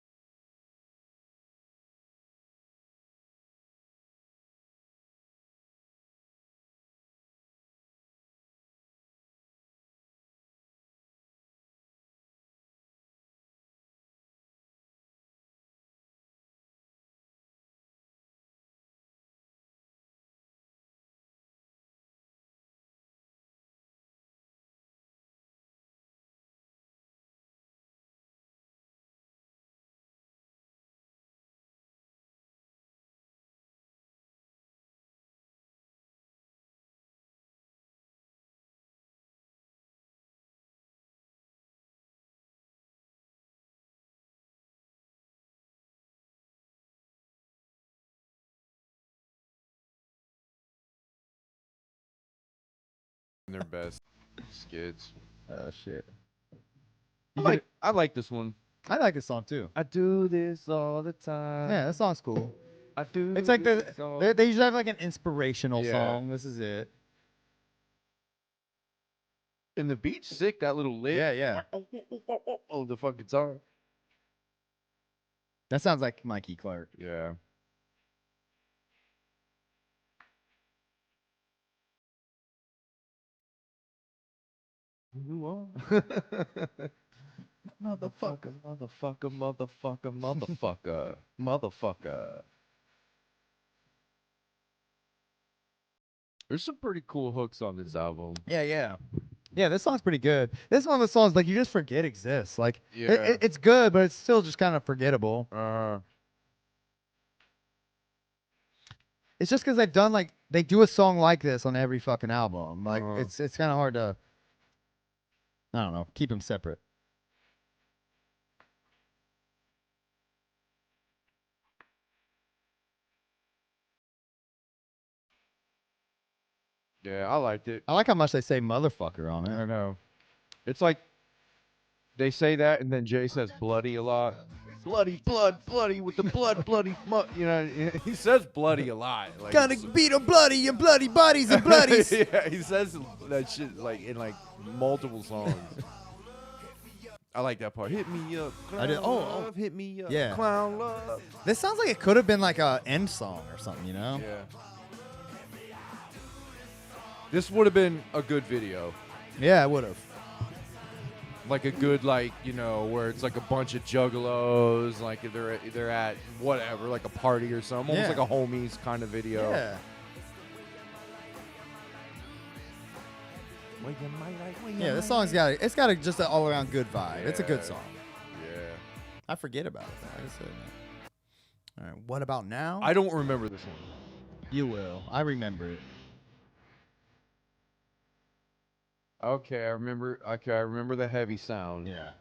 Their best skits. Oh shit. I like this one. I like this song too. I do this all the time. Yeah, that song's cool. I do. It's like this all- they usually have like an inspirational Yeah. song. This is it. And the beat's sick. That little lick. Yeah. Oh, the fucking guitar. That sounds like Mikey Clark. Yeah. You are. Motherfucker, motherfucker, motherfucker, motherfucker, motherfucker. There's some pretty cool hooks on this album. Yeah. This song's pretty good. This is one of the songs like you just forget exists. Like Yeah. it's good, but it's still just kind of forgettable. It's just because they've done like they do a song like this on every fucking album. Like it's kind of hard to, I don't know, keep them separate. Yeah, I liked it. I like how much they say motherfucker on I it. know. It's like they say that, and then Jay says bloody a lot. Bloody, bloody with the bloody, you know. He says bloody a lot. Like, Gotta beat 'em bloody and bloody bodies and bloodies. yeah, he says that shit like in like multiple songs. I like that part. Hit me up, clown I did- love. Hit me up, Yeah. clown love. This sounds like it could have been like a end song or something, you know? Yeah. This would have been a good video. Yeah, it would have. Like a good, like, you know, where it's like a bunch of juggalos, like they're at whatever, like a party or something, almost like a homies kind of video. Yeah. Yeah, this song's got just an all around good vibe. It's a good song. Yeah. I forget about it though. I just said that. All right, what about now? I don't remember this one. You will. I remember it. Okay, I remember. Okay, I remember the heavy sound. Yeah.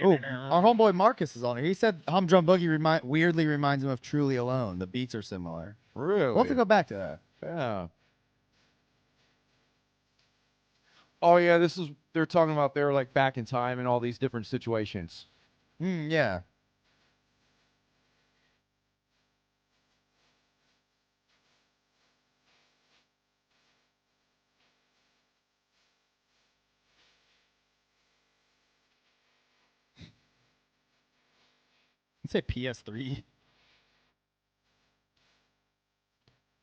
Oh, our homeboy Marcus is on here. He said Humdrum Boogie weirdly reminds him of Truly Alone. The beats are similar. Really? We'll have to go back to that. Yeah. Oh yeah, they're talking about they're like back in time in all these different situations. Yeah. You say PS3?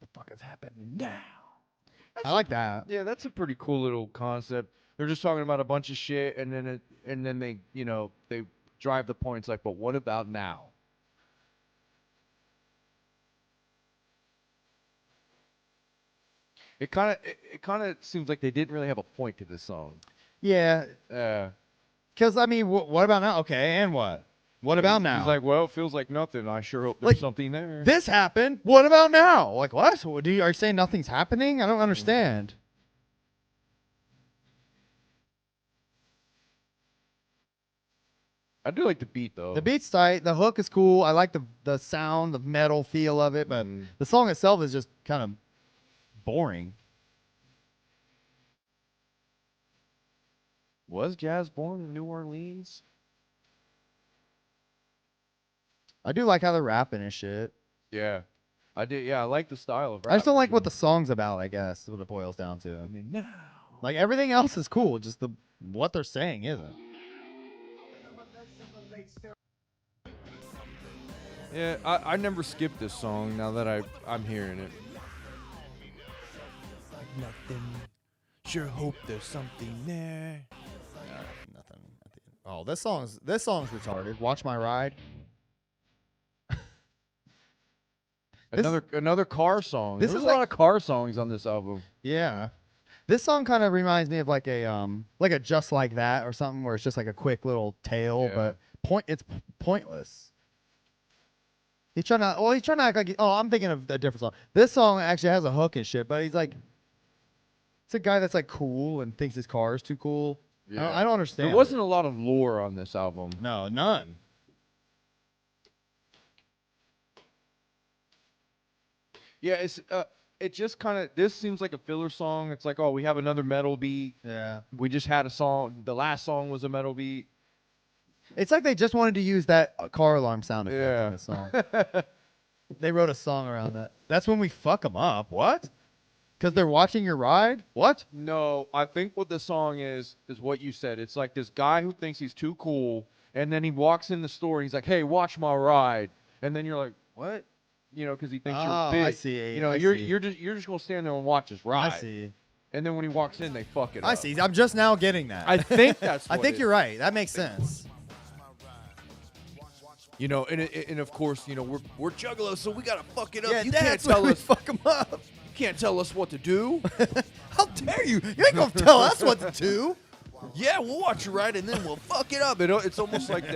The fuck is happening now? I like that. Yeah, that's a pretty cool little concept. They're just talking about a bunch of shit, and then they, you know, they drive the points like, but what about now? It kind of seems like they didn't really have a point to this song. Yeah. Yeah. Because, I mean, what about now? Okay, and what? What about now? He's like, well, it feels like nothing. I sure hope there's something there. This happened. What about now? Like, what? Are you saying nothing's happening? I don't understand. I do like the beat, though. The beat's tight. The hook is cool. I like the sound, the metal feel of it, but the song itself is just kind of boring. Was Jazz born in New Orleans? I do like how they're rapping and shit. Yeah. I did. Yeah, I like the style of rap. I just don't like what the song's about, I guess, is what it boils down to. I mean, no. Like, everything else is cool, just what they're saying isn't. Yeah, I never skipped this song now that I'm hearing it. Nothing. Sure hope there's something there. Nothing. Oh, this song's retarded. Watch My Ride. Another car song. This There's is a lot of car songs on this album. Yeah. This song kind of reminds me of like a Just Like That or something where it's just like a quick little tale, but it's pointless. He's trying to act like I'm thinking of a different song. This song actually has a hook and shit, but he's like, it's a guy that's like cool and thinks his car is too cool. Yeah. I don't understand. There wasn't a lot of lore on this album. No, none. Yeah, it just kind of, this seems like a filler song. It's like, oh, we have another metal beat. Yeah. We just had a song. The last song was a metal beat. It's like they just wanted to use that car alarm sound effect in this song. They wrote a song around that. That's when we fuck them up. What? Because they're watching your ride? What? No, I think what the song is what you said. It's like this guy who thinks he's too cool, and then he walks in the store and he's like, "Hey, watch my ride," and then you're like, "What?" You know, because he thinks you're big. I see. You know, you're just gonna stand there and watch his ride. I see. And then when he walks in, they fuck it up. I see. I'm just now getting that. I think that's. I think you're right. That makes sense. You know, and of course, you know, we're juggalos, so we gotta fuck it up. Yeah, You can't tell us. Fuck them up. You can't tell us what to do. How dare you? You ain't gonna tell us what to do. Yeah, we'll watch your ride and then we'll fuck it up. It's almost like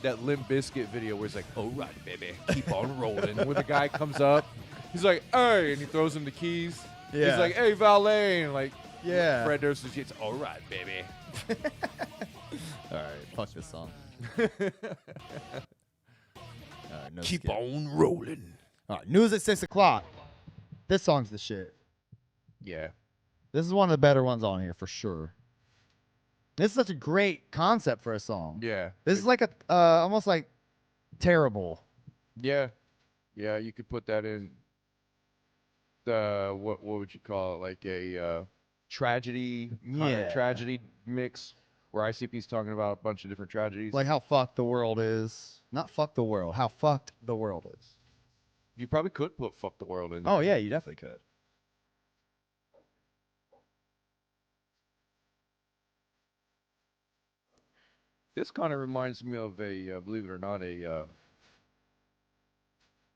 that Limp Bizkit video where it's like, "Oh right, baby, keep on rolling." Where the guy comes up, he's like, "Hey," and he throws him the keys. Yeah. He's like, "Hey, valet," and like, Yeah. Fred Durst is just, "All right, baby." All right, fuck this song. All right, no Keep skip. on rolling. All right, news at 6:00. This song's the shit. Yeah. This is one of the better ones on here for sure. This is such a great concept for a song. Yeah. This is like a almost like terrible. Yeah. Yeah, you could put that in the what would you call it? Like a tragedy tragedy mix where ICP's talking about a bunch of different tragedies. Like how fucked the world is. Not fuck the world. How fucked the world is. You probably could put "fuck the world" in there. Oh yeah, you definitely could. This kind of reminds me of a, believe it or not, a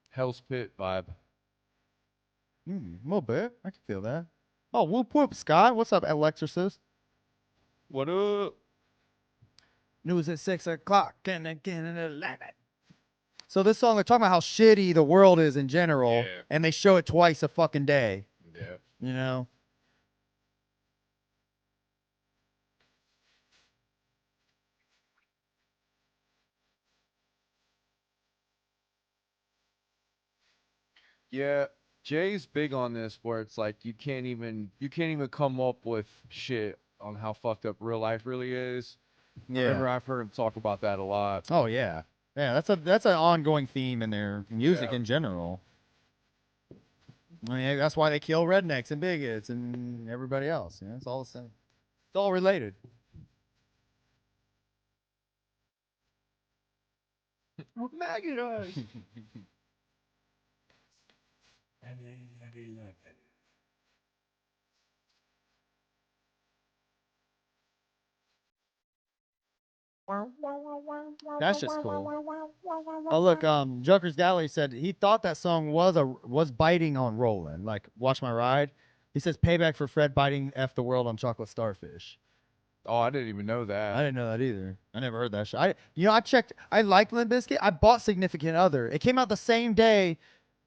Hell's Pit vibe. A little bit. I can feel that. Oh, whoop whoop, Scott. What's up, Alexorcist? What up? News at 6 o'clock and again at 11. So this song, they're talking about how shitty the world is in general, Yeah. and they show it twice a fucking day. Yeah. You know? Yeah, Jay's big on this, where it's like you can't even come up with shit on how fucked up real life really is. Remember, I've heard him talk about that a lot. Oh yeah. Yeah, that's an ongoing theme in their music Yeah. in general. I mean, that's why they kill rednecks and bigots and everybody else. You know, it's all the same. It's all related. Maggot eyes. That's just cool. Oh look, Joker's Gallery said he thought that song was biting on Roland. Like, Watch My Ride. He says payback for Fred biting F the world on Chocolate Starfish. Oh, I didn't even know that. I didn't know that either. I never heard that shit. I checked. I liked Limp Bizkit. I bought Significant Other. It came out the same day.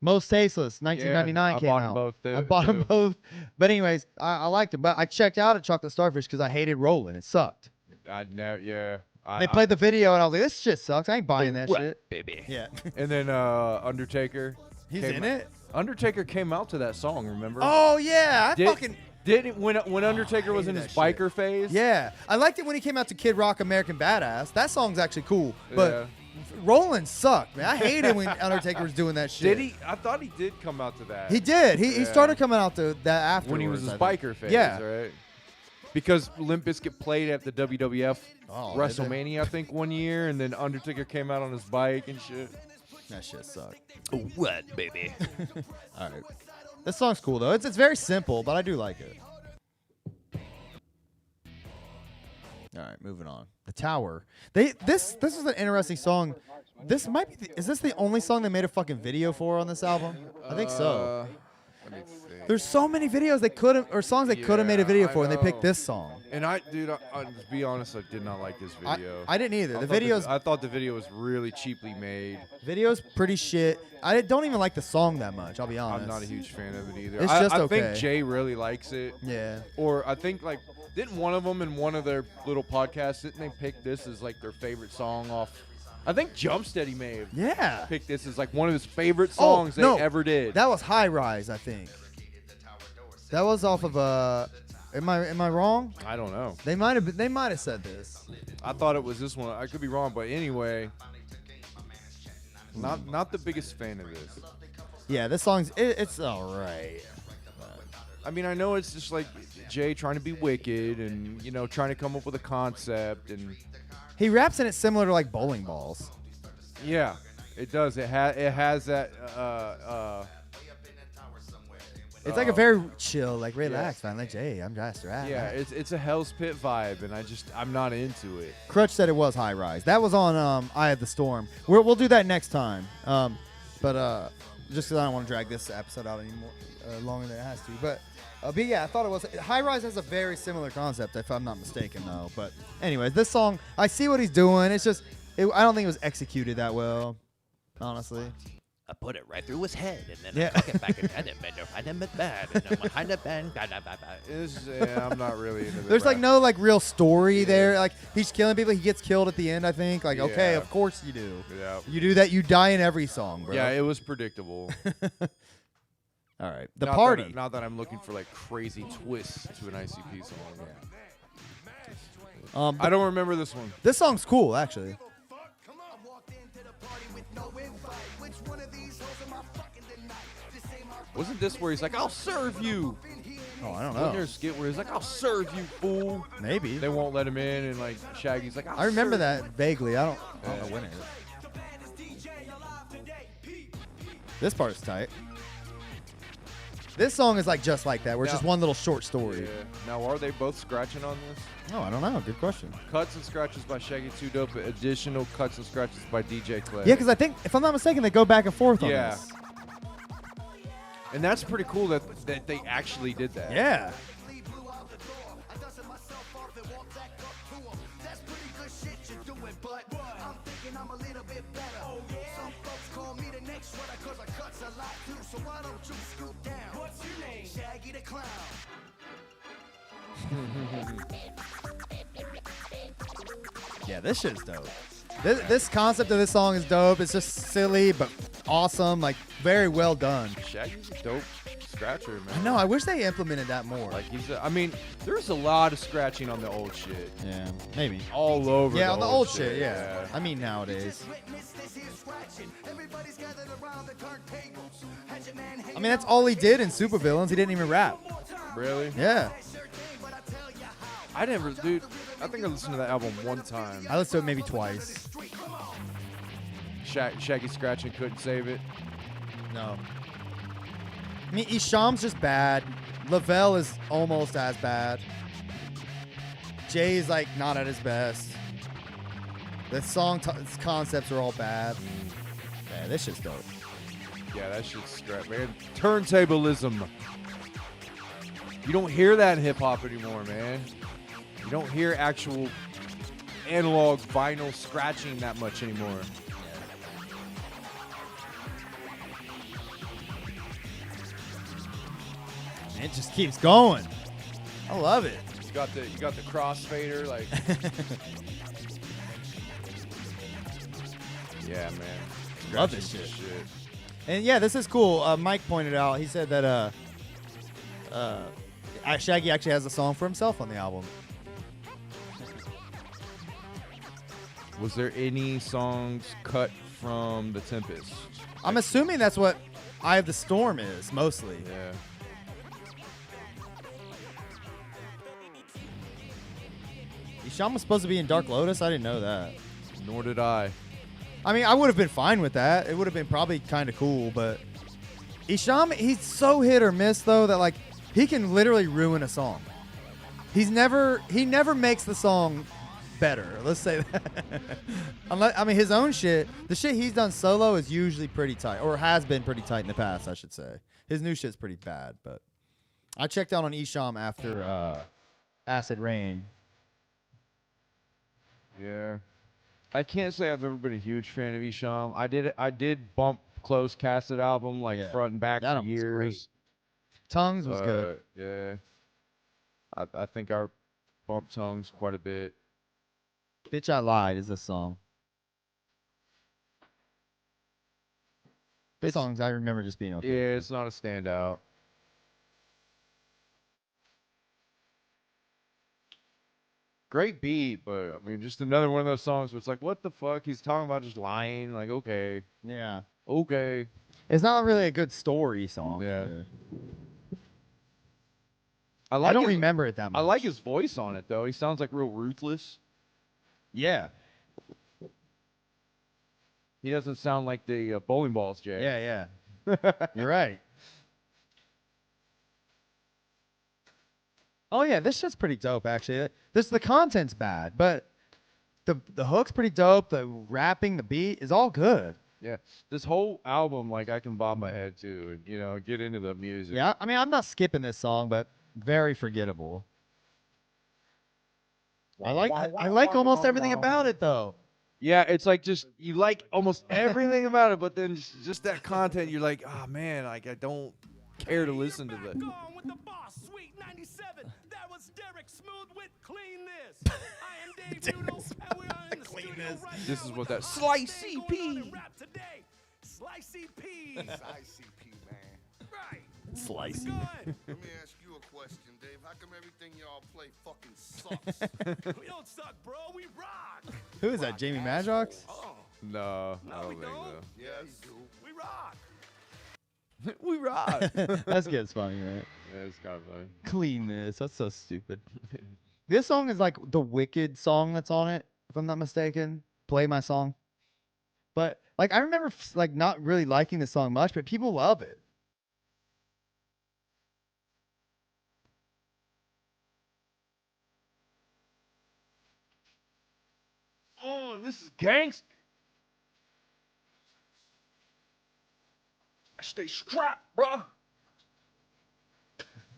Most Tasteless, 1999 came out. Both I bought them both. But anyways, I liked it. But I checked out at Chocolate Starfish because I hated Roland. It sucked. They played the video and I was like, this shit sucks. I ain't buying that shit. Baby. Yeah. And then Undertaker. He's came in out- it? Undertaker came out to that song, remember? Oh, yeah. Didn't when Undertaker was in his biker phase? Yeah. I liked it when he came out to Kid Rock American Badass. That song's actually cool. But Yeah. Roland sucked, man. I hated when Undertaker was doing that shit. Did he? I thought he did come out to that. He did. He Yeah. started coming out to that after when he was his biker phase, Yeah. right? Because Limp Bizkit played at the WWF Oh, WrestleMania, I think, one year, and then Undertaker came out on his bike and shit. That shit sucked. What, baby? All right. This song's cool though. It's very simple, but I do like it. All right, moving on. The Tower. This is an interesting song. This might be. Is this the only song they made a fucking video for on this album? I think so. Let me see. There's so many videos they could have, or songs they could have made a video I for, and they picked know. this song. And to be honest, I did not like this video. I didn't either. I thought the video was really cheaply made. Video's pretty shit. I don't even like the song that much. I'll be honest. I'm not a huge fan of it either. It's just I okay. think Jay really likes it. Yeah. Or I think didn't one of them in one of their little podcasts, didn't they pick this as like their favorite song off? I think Jumpsteady may have picked this as like one of his favorite songs they ever did. That was High Rise, I think. That was off of Am I wrong? I don't know. They might have said this. I thought it was this one. I could be wrong, but anyway, not the biggest fan of this. Yeah, this song's it's all right. I mean, I know it's just like Jay trying to be wicked and trying to come up with a concept, and he raps in it similar to like bowling balls. Yeah, it does. It has that. It's like a very chill, like relax, man. Like, Jay, I'm just right. Yeah, it's a Hell's Pit vibe, and I'm not into it. Crutch said it was High Rise. That was on Eye of the Storm. We'll do that next time. But just because I don't want to drag this episode out anymore longer than it has to. But yeah, I thought it was. High Rise has a very similar concept, if I'm not mistaken, though. But anyways, this song, I see what he's doing. It's just, I don't think it was executed that well, honestly. I put it right through his head, and then Yeah. I took it back and had him, and I had him at bad, and I'm behind the band. I'm not really into this. There's like rap. no like real story there. Like he's killing people. He gets killed at the end, I think. Like, okay, Yeah. of course you do. Yeah. You do that. You die in every song, bro. Yeah, it was predictable. All right. The Not party. Not that I'm looking for like crazy twists to an ICP song. I don't remember this one. This song's cool, actually. Wasn't this where he's like, "I'll serve you"? Oh, I don't Wasn't there know. a skit where he's like, "I'll serve you, fool"? Maybe. They won't let him in, and like Shaggy's like, I remember serve that vaguely. I don't know when it is. This part's tight. This song is like just like that, where it's Now- just one little short story. Yeah. Now, are they both scratching on this? Oh, I don't know. Good question. Cuts and scratches by Shaggy 2 Dope, but additional cuts and scratches by DJ Clay. Yeah, because I think, if I'm not mistaken, they go back and forth on Yeah. this. And that's pretty cool that they actually did that. Yeah. Yeah, this shit's dope. This concept of this song is dope. It's just silly but awesome, like very well done. Shaggy's a dope scratcher, man. I know. I wish they implemented that more. Like I mean, there's a lot of scratching on the old shit. Yeah, maybe. All over. Yeah, the on the old shit. Yeah. I mean nowadays. I mean that's all he did in Supervillains. He didn't even rap. Really? Yeah. I never, dude. I think I listened to that album one time. I listened to it maybe twice. Shaggy scratching couldn't save it. No. I mean, Isham's just bad. Lavelle is almost as bad. Jay's like not at his best. The song concepts are all bad. Yeah, this shit's dope. Yeah, that shit's scratch, man. Turntablism. You don't hear that in hip hop anymore, man. You don't hear actual analog vinyl scratching that much anymore. It just keeps going. I love it. You got the crossfader, like. Yeah, man. Love this Scratching's shit. the shit. And yeah, this is cool. Mike pointed out. He said that Shaggy actually has a song for himself on the album. Was there any songs cut from the Tempest? I'm assuming that's what Eye of the Storm is mostly. Yeah. Isham was supposed to be in Dark Lotus. I didn't know that. Nor did I. I mean, I would have been fine with that. It would have been probably kind of cool, but Isham, he's so hit or miss though that like he can literally ruin a song. He never makes the song better. Let's say that. I mean, his own shit, the shit he's done solo is usually pretty tight, or has been pretty tight in the past, I should say. His new shit's pretty bad, but I checked out on Isham after Acid Rain. Yeah. I can't say I've ever been a huge fan of Isham. I did bump Close Casted album like Yeah. front and back That for album's years. great. Tongues was good. Yeah. I think I bumped Tongues quite a bit. Bitch I Lied is a song. Bitch songs I remember just being okay. Yeah, it's not a standout. Great beat, but I mean, just another one of those songs where it's like, what the fuck? He's talking about just lying. Like, okay, Yeah. okay. It's not really a good story song. Yeah. I don't his, remember it that much. I like his voice on it though. He sounds like real ruthless. Yeah. He doesn't sound like the bowling balls, Jay. Yeah, You're right. Oh yeah, this shit's pretty dope actually. The content's bad, but the hook's pretty dope. The rapping, the beat is all good. Yeah. This whole album, like, I can bob my head to, and get into the music. Yeah, I mean I'm not skipping this song, but very forgettable. I like almost everything about it though. Yeah, it's like just you like almost everything about it, but then just that content, you're like, oh man, like I don't care to listen to that. Gone with the boss, Sweet 97. That was Derek Smooth with Clean This. I am Dave Noodle, and we are in the studio right now This is what that with slicey what's going on in pea. rap today. Slicey peas. ICP, man. Right. Slicey. Good. Let me ask you a question, Dave. How come everything y'all play fucking sucks? We don't suck, bro. We rock. Who is that? Jamie Madrox? Oh, No, I no, don't we think don't. yeah, you do. We rock. so. We rock. That's good. It's funny, right? Yeah, it's kind of funny. Clean this. That's so stupid. This song is like the Wicked song that's on it, if I'm not mistaken. Play My Song. But like I remember like not really liking the song much, but people love it. Oh, this is gangsta. I stay strapped, bro.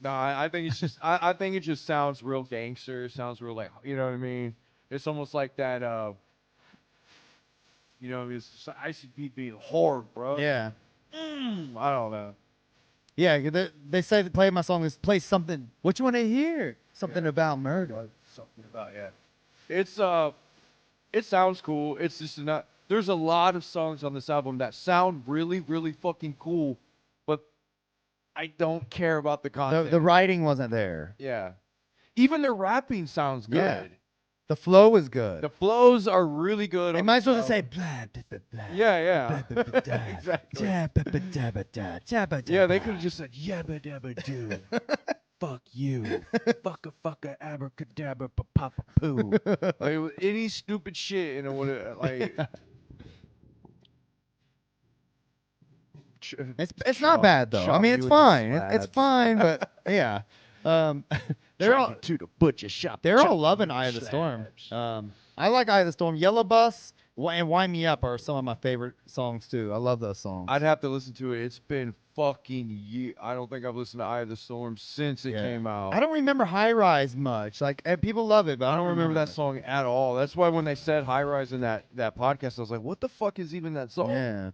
No, I think it's just I think it just sounds real gangster. It sounds real like, you know what I mean? It's almost like that you know, it's ICP being hard, bro. Yeah. I don't know. Yeah, they say to play my song is play something. What you want to hear? Something about murder. Something about It's it sounds cool. It's just not there's a lot of songs on this album that sound really, really fucking cool, but I don't care about the content. The writing wasn't there. Yeah. Even the rapping sounds good. Yeah. The flow is good. The flows are really good. They might as well just say blah, blah, blah, blah. Yeah, yeah. Exactly. Yeah, they could have just said yabba dabba doo. Fuck you. Fucka fucka abracadabra papa poo. Like any stupid shit, you know what like It's not bad though. I mean, it's fine. It's fine, but yeah. They're all to the butcher shop. they're all loving Eye of the Storm. I like Eye of the Storm. Yellow Bus and Wind Me Up are some of my favorite songs too. I love those songs. I'd have to listen to it. It's been fucking years. I don't think I've listened to Eye of the Storm since it came out. I don't remember High Rise much. Like people love it, but I don't remember that song at all. That's why when they said High Rise in that podcast, I was like, what the fuck is even that song? Yeah.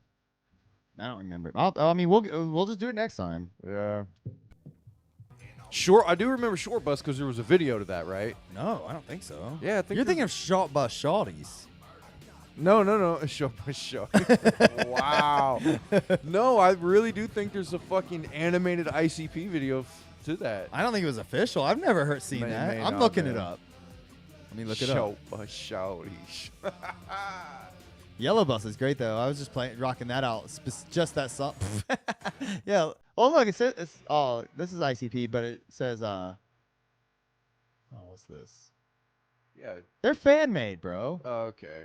I don't remember. I mean, we'll just do it next time. Yeah. Sure, I do remember Short Bus because there was a video to that, right? No, I don't think so. Yeah, I think You're thinking of Short Bus Shawties. No, Short Bus Show. Wow. No, I really do think there's a fucking animated ICP video to that. I don't think it was official. I've never seen that. May I'm not, looking man. it up. Let me look it up. Short Bus Shawties. Yellow Bus is great though. I was just rocking that out. Just that song. Yeah. Oh look, it says this is ICP, but it says what's this? Yeah. They're fan made, bro. Okay.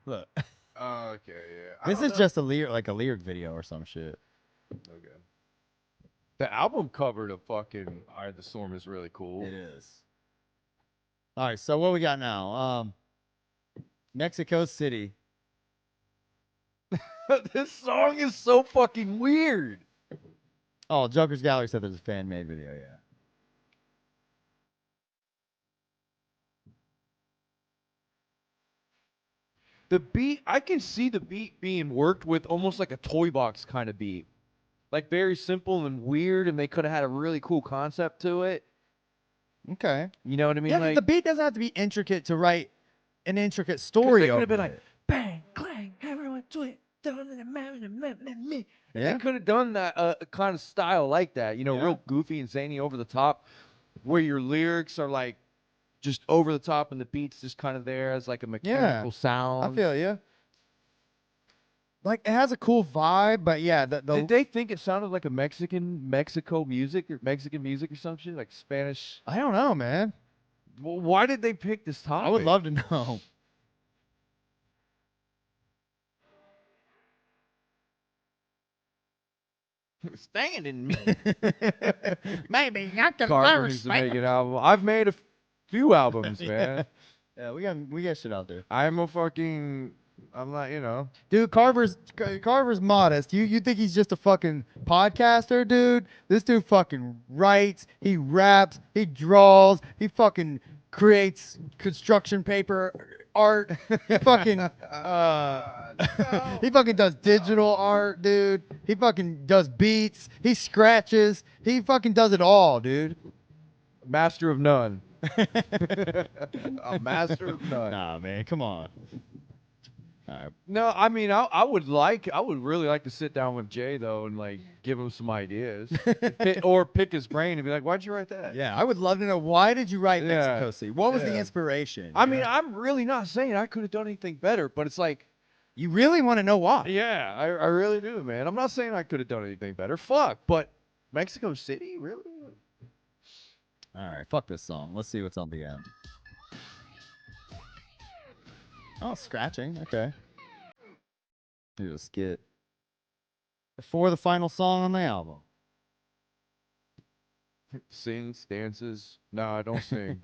Look. Okay, yeah. This is just a lyric video or some shit. Okay. The album cover to fucking Eye of the Storm is really cool. It is. All right, so what we got now? Mexico City. This song is so fucking weird. Oh, Joker's Gallery said there's a fan made video, yeah. The beat, I can see the beat being worked with almost like a toy box kind of beat. Like very simple and weird, and they could have had a really cool concept to it. Okay. You know what I mean? Yeah, like, the beat doesn't have to be intricate to write an intricate story. They could have been over like, it. bang, clang, everyone do it. Me. Yeah. They could have done that kind of style like that, you know, Yeah. real goofy and zany, over the top, where your lyrics are like just over the top and the beat's just kind of there as like a mechanical sound. I feel you. Like it has a cool vibe, but yeah, Did they think it sounded like a Mexico music or Mexican music or some shit, like Spanish? I don't know, man. Well, why did they pick this topic? I would love to know. Standing me. Maybe not the Carter needs to make an album. I've made a few albums, man. Yeah, we got shit out there. I'm not, you know. Dude, Carver's modest. You think he's just a fucking podcaster, dude? This dude fucking writes, he raps, he draws, he fucking creates construction paper art. He fucking he fucking does digital art, dude. He fucking does beats. He scratches. He fucking does it all, dude. Master of none. A master of none. Nah, man, come on. All right. No, I mean, I would really like to sit down with Jay though and like give him some ideas, or pick his brain and be like, "Why'd you write that?" Yeah, I would love to know, why did you write Yeah. Mexico City? What was the Yeah. inspiration? I mean, I'm really not saying I could have done anything better, but it's like, you really want to know why? yeah, I really do, man. I'm not saying I could have done anything better. Fuck, but Mexico City, really? All right, fuck this song. Let's see what's on the end. Oh, scratching. Okay. Here's a skit. Before the final song on the album. Sings, dances. No, I don't sing.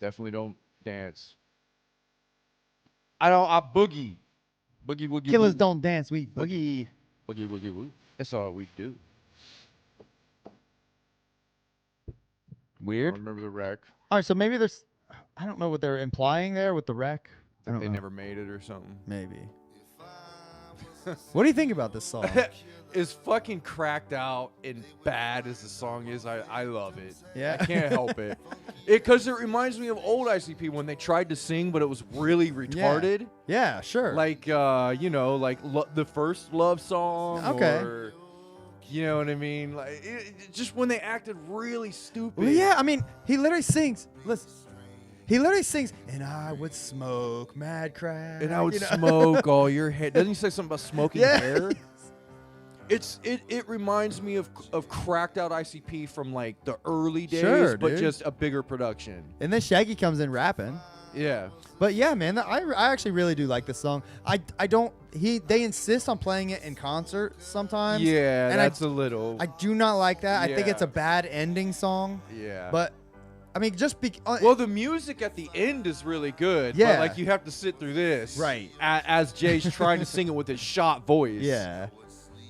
Definitely don't dance. I boogie. Boogie, woogie, Killers woo. don't dance, we Boogie. Boogie, woogie, woo. That's all we do. Weird. Remember the wreck? All right, so maybe there's, I don't know what they're implying there with the wreck. I That don't they know. never made it or something. Maybe. What do you think about this song? As fucking cracked out and bad as the song is, I love it. Yeah. I can't help it. Because it reminds me of old ICP when they tried to sing, but it was really retarded. Yeah, sure. Like, like the first love song. Okay. Or, you know what I mean? Like, just when they acted really stupid. Well, yeah, I mean, he literally sings. Listen, he literally sings, and I would smoke mad crack. And I would you know? smoke all your hair. Doesn't he say something about smoking Yeah. hair? It reminds me of cracked out ICP from like the early days, Sure, but dude. just a bigger production. And then Shaggy comes in rapping. Yeah. But yeah, man, I actually really do like this song. They insist on playing it in concert sometimes. Yeah, and that's a little. I do not like that. I think it's Yeah. a bad ending song. Yeah. But I mean, just well, the music at the end is really good. Yeah. But like you have to sit through this. Right. As Jay's trying to sing it with his shot voice. yeah.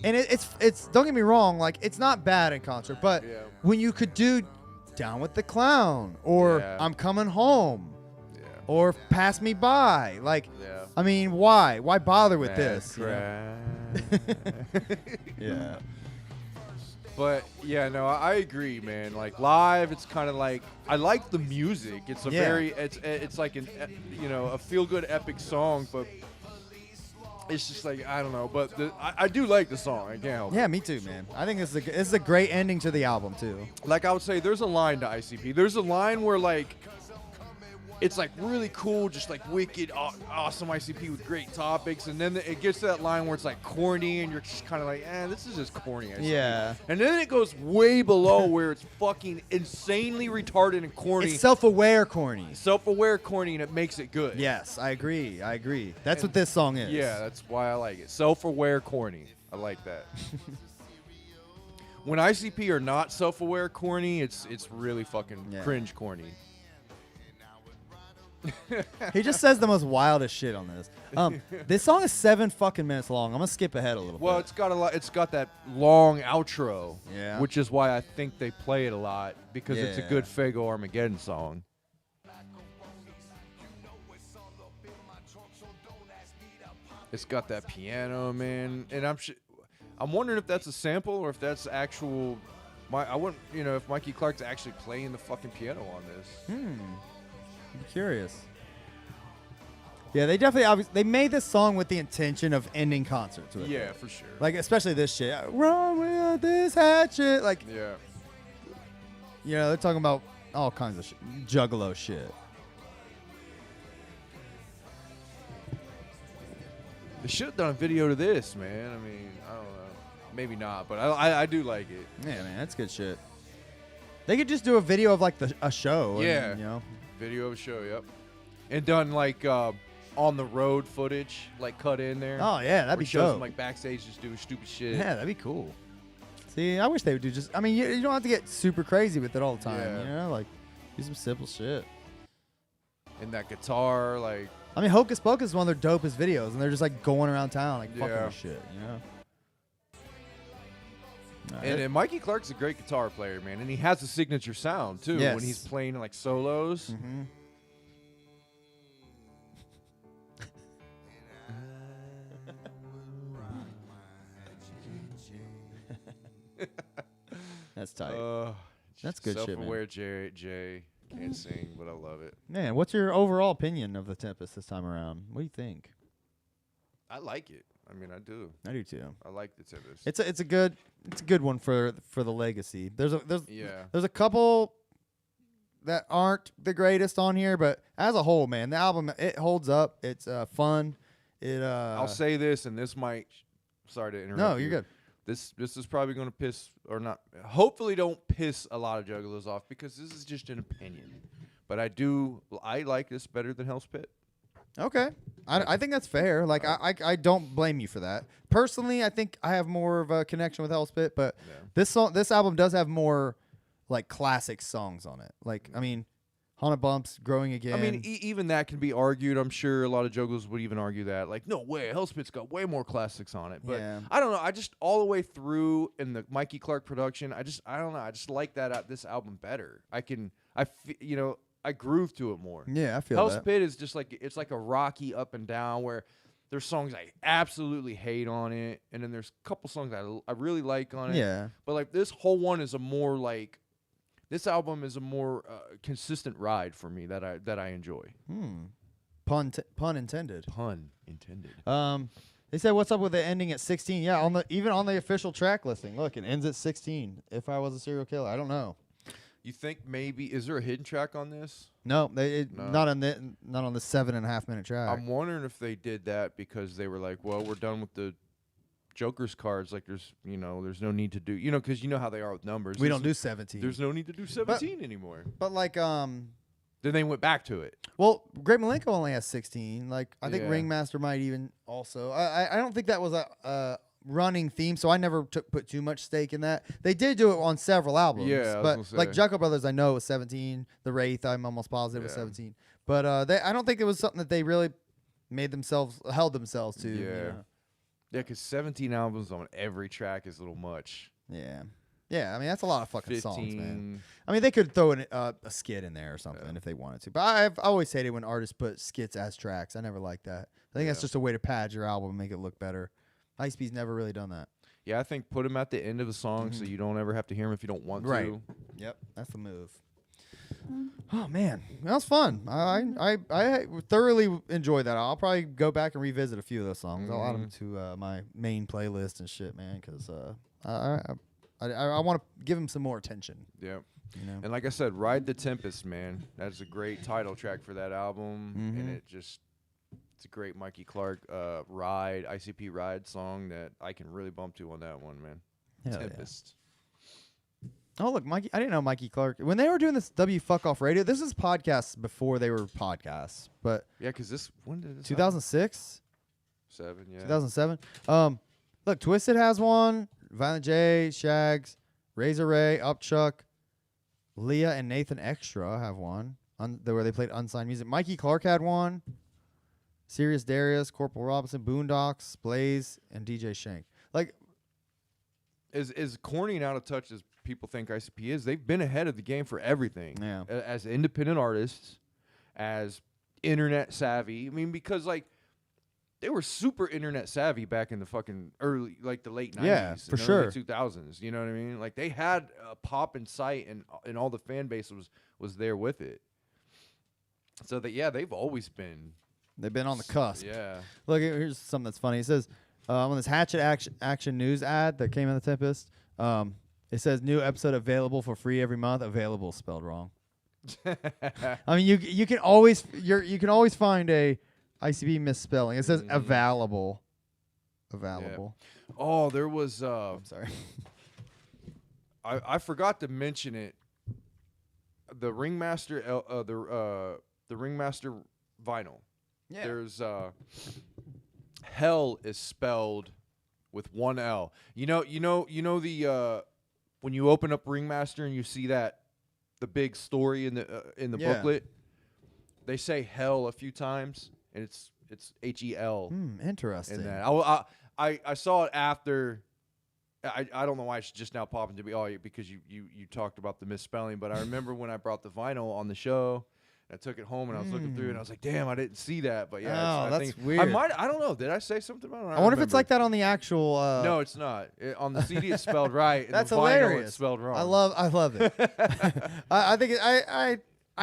And it's don't get me wrong, like it's not bad in concert, but Yeah. when you could do Down with the Clown or Yeah. I'm Coming Home Yeah. or Pass Me By, like Yeah. I mean, why bother with Mad this? you know? crack. Yeah. But yeah, no, I agree, man. Like live, it's kind of like I like the music. It's a Yeah. very it's like an a feel good epic song, but it's just like I don't know. But I do like the song. I can't help it. Yeah, me too, man. I think this is a great ending to the album too. Like I would say, there's a line to ICP. There's a line where like it's like really cool, just like wicked, awesome ICP with great topics, and then it gets to that line where it's like corny, and you're just kind of like, this is just corny ICP. Yeah. And then it goes way below where it's fucking insanely retarded and corny, It's self-aware corny. self-aware corny, and it makes it good. Yes, I agree. That's what this song is. Yeah, that's why I like it. Self-aware corny. I like that. When ICP are not self-aware corny, it's really fucking Yeah. cringe corny. He just says the most wildest shit on this. This song is 7 fucking minutes long. I'm gonna skip ahead a little Well, bit. it's got a lot. It's got that long outro, Yeah. which is why I think they play it a lot because it's a Yeah. good Fago Armageddon song. It's got that piano, man, and I'm wondering if that's a sample or if that's actual. I wouldn't, if Mikey Clark's actually playing the fucking piano on this. I'm curious. Yeah, they definitely they made this song with the intention of ending concerts with it. Yeah, for sure. Like especially this shit. Run with this hatchet. Like Yeah. they're talking about all kinds of shit. Juggalo shit. They should have done a video to this, man. I mean, I don't know. Maybe not, but I do like it. Yeah, man, that's good shit. They could just do a video of like a show. Yeah. And, Video of a show, yep. And done like on the road footage, like cut in there. Oh yeah, that'd where be shows dope. them like backstage just doing stupid shit. Yeah, that'd be cool. See, I wish they would do just. I mean, you don't have to get super crazy with it all the time. Yeah. Like do some simple shit. And that guitar, like I mean, Hocus Pocus is one of their dopest videos, and they're just like going around town, like fucking Yeah. with shit. and Mikey Clark's a great guitar player, man, and he has a signature sound too Yes. when he's playing like solos. Mm-hmm. That's tight. That's good shit, man. Self-aware Jay can't sing, but I love it. Man, what's your overall opinion of the Tempest this time around? What do you think? I like it. I mean, I do. I do too. I like the Tempest. It's a good one for the legacy. There's Yeah. there's a couple that aren't the greatest on here, but as a whole, man, the album it holds up. It's fun. I'll say this, and this might. Sorry to interrupt. No, you. you're good. This is probably going to piss or not. Hopefully, don't piss a lot of juggalos off because this is just an opinion. But I like this better than Hell's Pit. Okay, I think that's fair. Like I don't blame you for that. Personally, I think I have more of a connection with Hell's Pit, but Yeah. this album does have more like classic songs on it. Like I mean, Haunted Bumps, Growing Again. I mean, even that can be argued. I'm sure a lot of juggalos would even argue that. Like, no way, Hellspit's got way more classics on it. But Yeah. I don't know. I just all the way through in the Mikey Clark production, I don't know. I just like this album better. I groove to it more. yeah, I feel Hell's that. Pit is just like it's like a rocky up and down where there's songs I absolutely hate on it, and then there's a couple songs I really like on it. Yeah. But like this whole one is a more like. This album is a more consistent ride for me that I enjoy. Pun intended. Pun intended. They said, "What's up with the ending at 16?" Yeah, even on the official track listing, look, it ends at 16. If I was a serial killer, I don't know. You think maybe is there a hidden track on this? No, No. not on the 7.5 minute track. I'm wondering if they did that because they were like, well, we're done with the Joker's cards. Like, there's no need to do, because you know how they are with numbers. We don't do 17. There's no need to do 17 anymore. But like, Then they went back to it. well, Great Malenko only has 16. Like, I think Yeah. Ringmaster might even also. I don't think that was a running theme, so I never put too much stake in that. They did do it on several albums. Yeah, I was but gonna like say. Juggle Brothers, I know was 17. The Wraith, I'm almost positive was Yeah. 17. But I don't think it was something that they really held themselves to. you Yeah. know? Yeah, because 17 albums on every track is a little much. Yeah. Yeah, I mean, that's a lot of fucking 15. songs, man. I mean, they could throw a skit in there or something if they wanted to. But I've always hated when artists put skits as tracks. I never liked that. I think that's Yeah. just a way to pad your album and make it look better. Ice B's never really done that. Yeah, I think put them at the end of the song so you don't ever have to hear them if you don't want Right. to. Yep, that's the move. Oh man, that was fun. I thoroughly enjoyed that. I'll probably go back and revisit a few of those songs. I'll add them to my main playlist and shit, man, because I want to give them some more attention. Yeah. You know? And like I said, Ride the Tempest, man. That's a great title track for that album. And it's a great Mikey Clark ICP Ride song that I can really bump to on that one, man. Hell yeah. Tempest. Oh look, Mikey! I didn't know Mikey Clark when they were doing this W Fuck Off Radio. This is podcasts before they were podcasts, but Yeah, because when did this 2006, 7, yeah. 2007. Look, Twisted has one. Violent J, Shags, Razor Ray, Upchuck, Leah, and Nathan Extra have one. Where they played unsigned music. Mikey Clark had one. Sirius Darius, Corporal Robinson, Boondocks, Blaze, and DJ Shank. Like, As corny and out of touch as people think ICP is, they've been ahead of the game for everything. Yeah. As independent artists, as internet savvy. I mean, because like they were super internet savvy back in the fucking early, like the late 90s. Yeah, and for early sure. 2000s. You know what I mean? Like they had a pop in sight, and all the fan base was there with it. So that they've always been. they've been on the cusp. Yeah. Look, here's something that's funny. It says on this Hatchet Action News ad that came in the Tempest, it says new episode available for free every month. Available spelled wrong. I mean, you can always find a ICB misspelling. It says available. Available. Oh, there was. I'm sorry. I forgot to mention it. The Ringmaster, the Ringmaster vinyl. Yeah. There's Hell is spelled with one L. You know the when you open up Ringmaster and you see the big story in the Yeah. booklet, they say Hell a few times, and it's HEL Interesting. in that. I saw it after. I don't know why it's just now popping to me. Because you talked about the misspelling, but I remember when I brought the vinyl on the show. I took it home and I was looking through it and I was like, "Damn, I didn't see that." But yeah, Oh, I that's think weird. I don't know. Did I say something about it? I wonder if it's like that on the actual. No, it's not. On the CD, it's spelled right. And That's the vinyl, hilarious. It's spelled wrong. I love it. I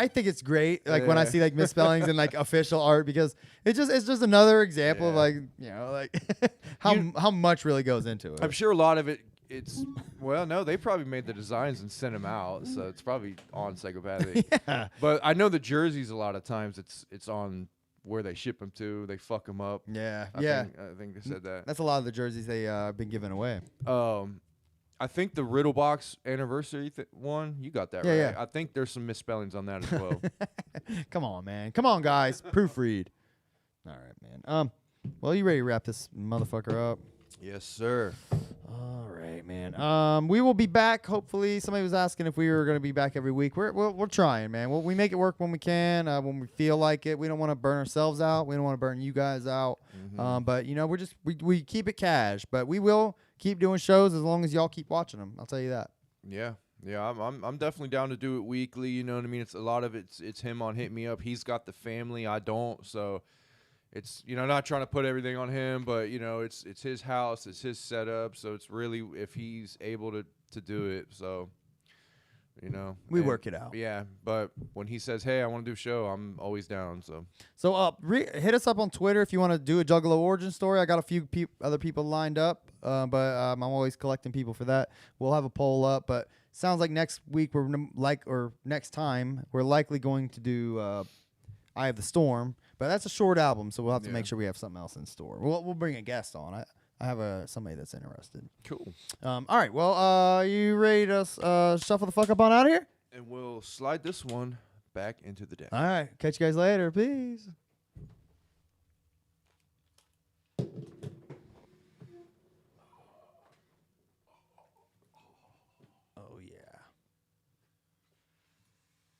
think it's great. Like when I Yeah. see like misspellings in like official art, because it's just another example of Yeah. like like how much really goes into it. I'm sure a lot of it. No, they probably made the designs and sent them out, so it's probably on Psychopathic. Yeah. But I know the jerseys a lot of times it's on where they ship them to. They fuck them up. Yeah. I think they said that. That's a lot of the jerseys they been giving away. I think the Riddle Box anniversary one, you got that Yeah, right. yeah. I think there's some misspellings on that as well. Come on, man. Come on, guys. Proofread. All right, man. Well, you ready to wrap this motherfucker up? Yes, sir. All right, man. We will be back. Hopefully, somebody was asking if we were going to be back every week. We're trying, man. We make it work when we can, when we feel like it. We don't want to burn ourselves out. We don't want to burn you guys out. But you know, we keep it cash. But we will keep doing shows as long as y'all keep watching them. I'll tell you that. Yeah. I'm definitely down to do it weekly. You know what I mean? It's a lot of it's him on Hit Me Up. He's got the family. I don't. So it's, you know, not trying to put everything on him, but you know, it's his house, it's his setup. So it's really if he's able to do it. So, you know, We work it out. Yeah. But when he says, "Hey, I want to do a show," I'm always down. So Hit us up on Twitter if you want to do a Juggalo origin story. I got a few other people lined up, but I'm always collecting people for that. We'll have a poll up, but sounds like next week next time we're likely going to do Eye of the Storm, but that's a short album, so we'll have to make sure we have something else in store. We'll bring a guest on. I have somebody that's interested. cool. All right, well, you ready to shuffle the fuck up on out of here? And we'll slide this one back into the deck. All right, catch you guys later. Peace.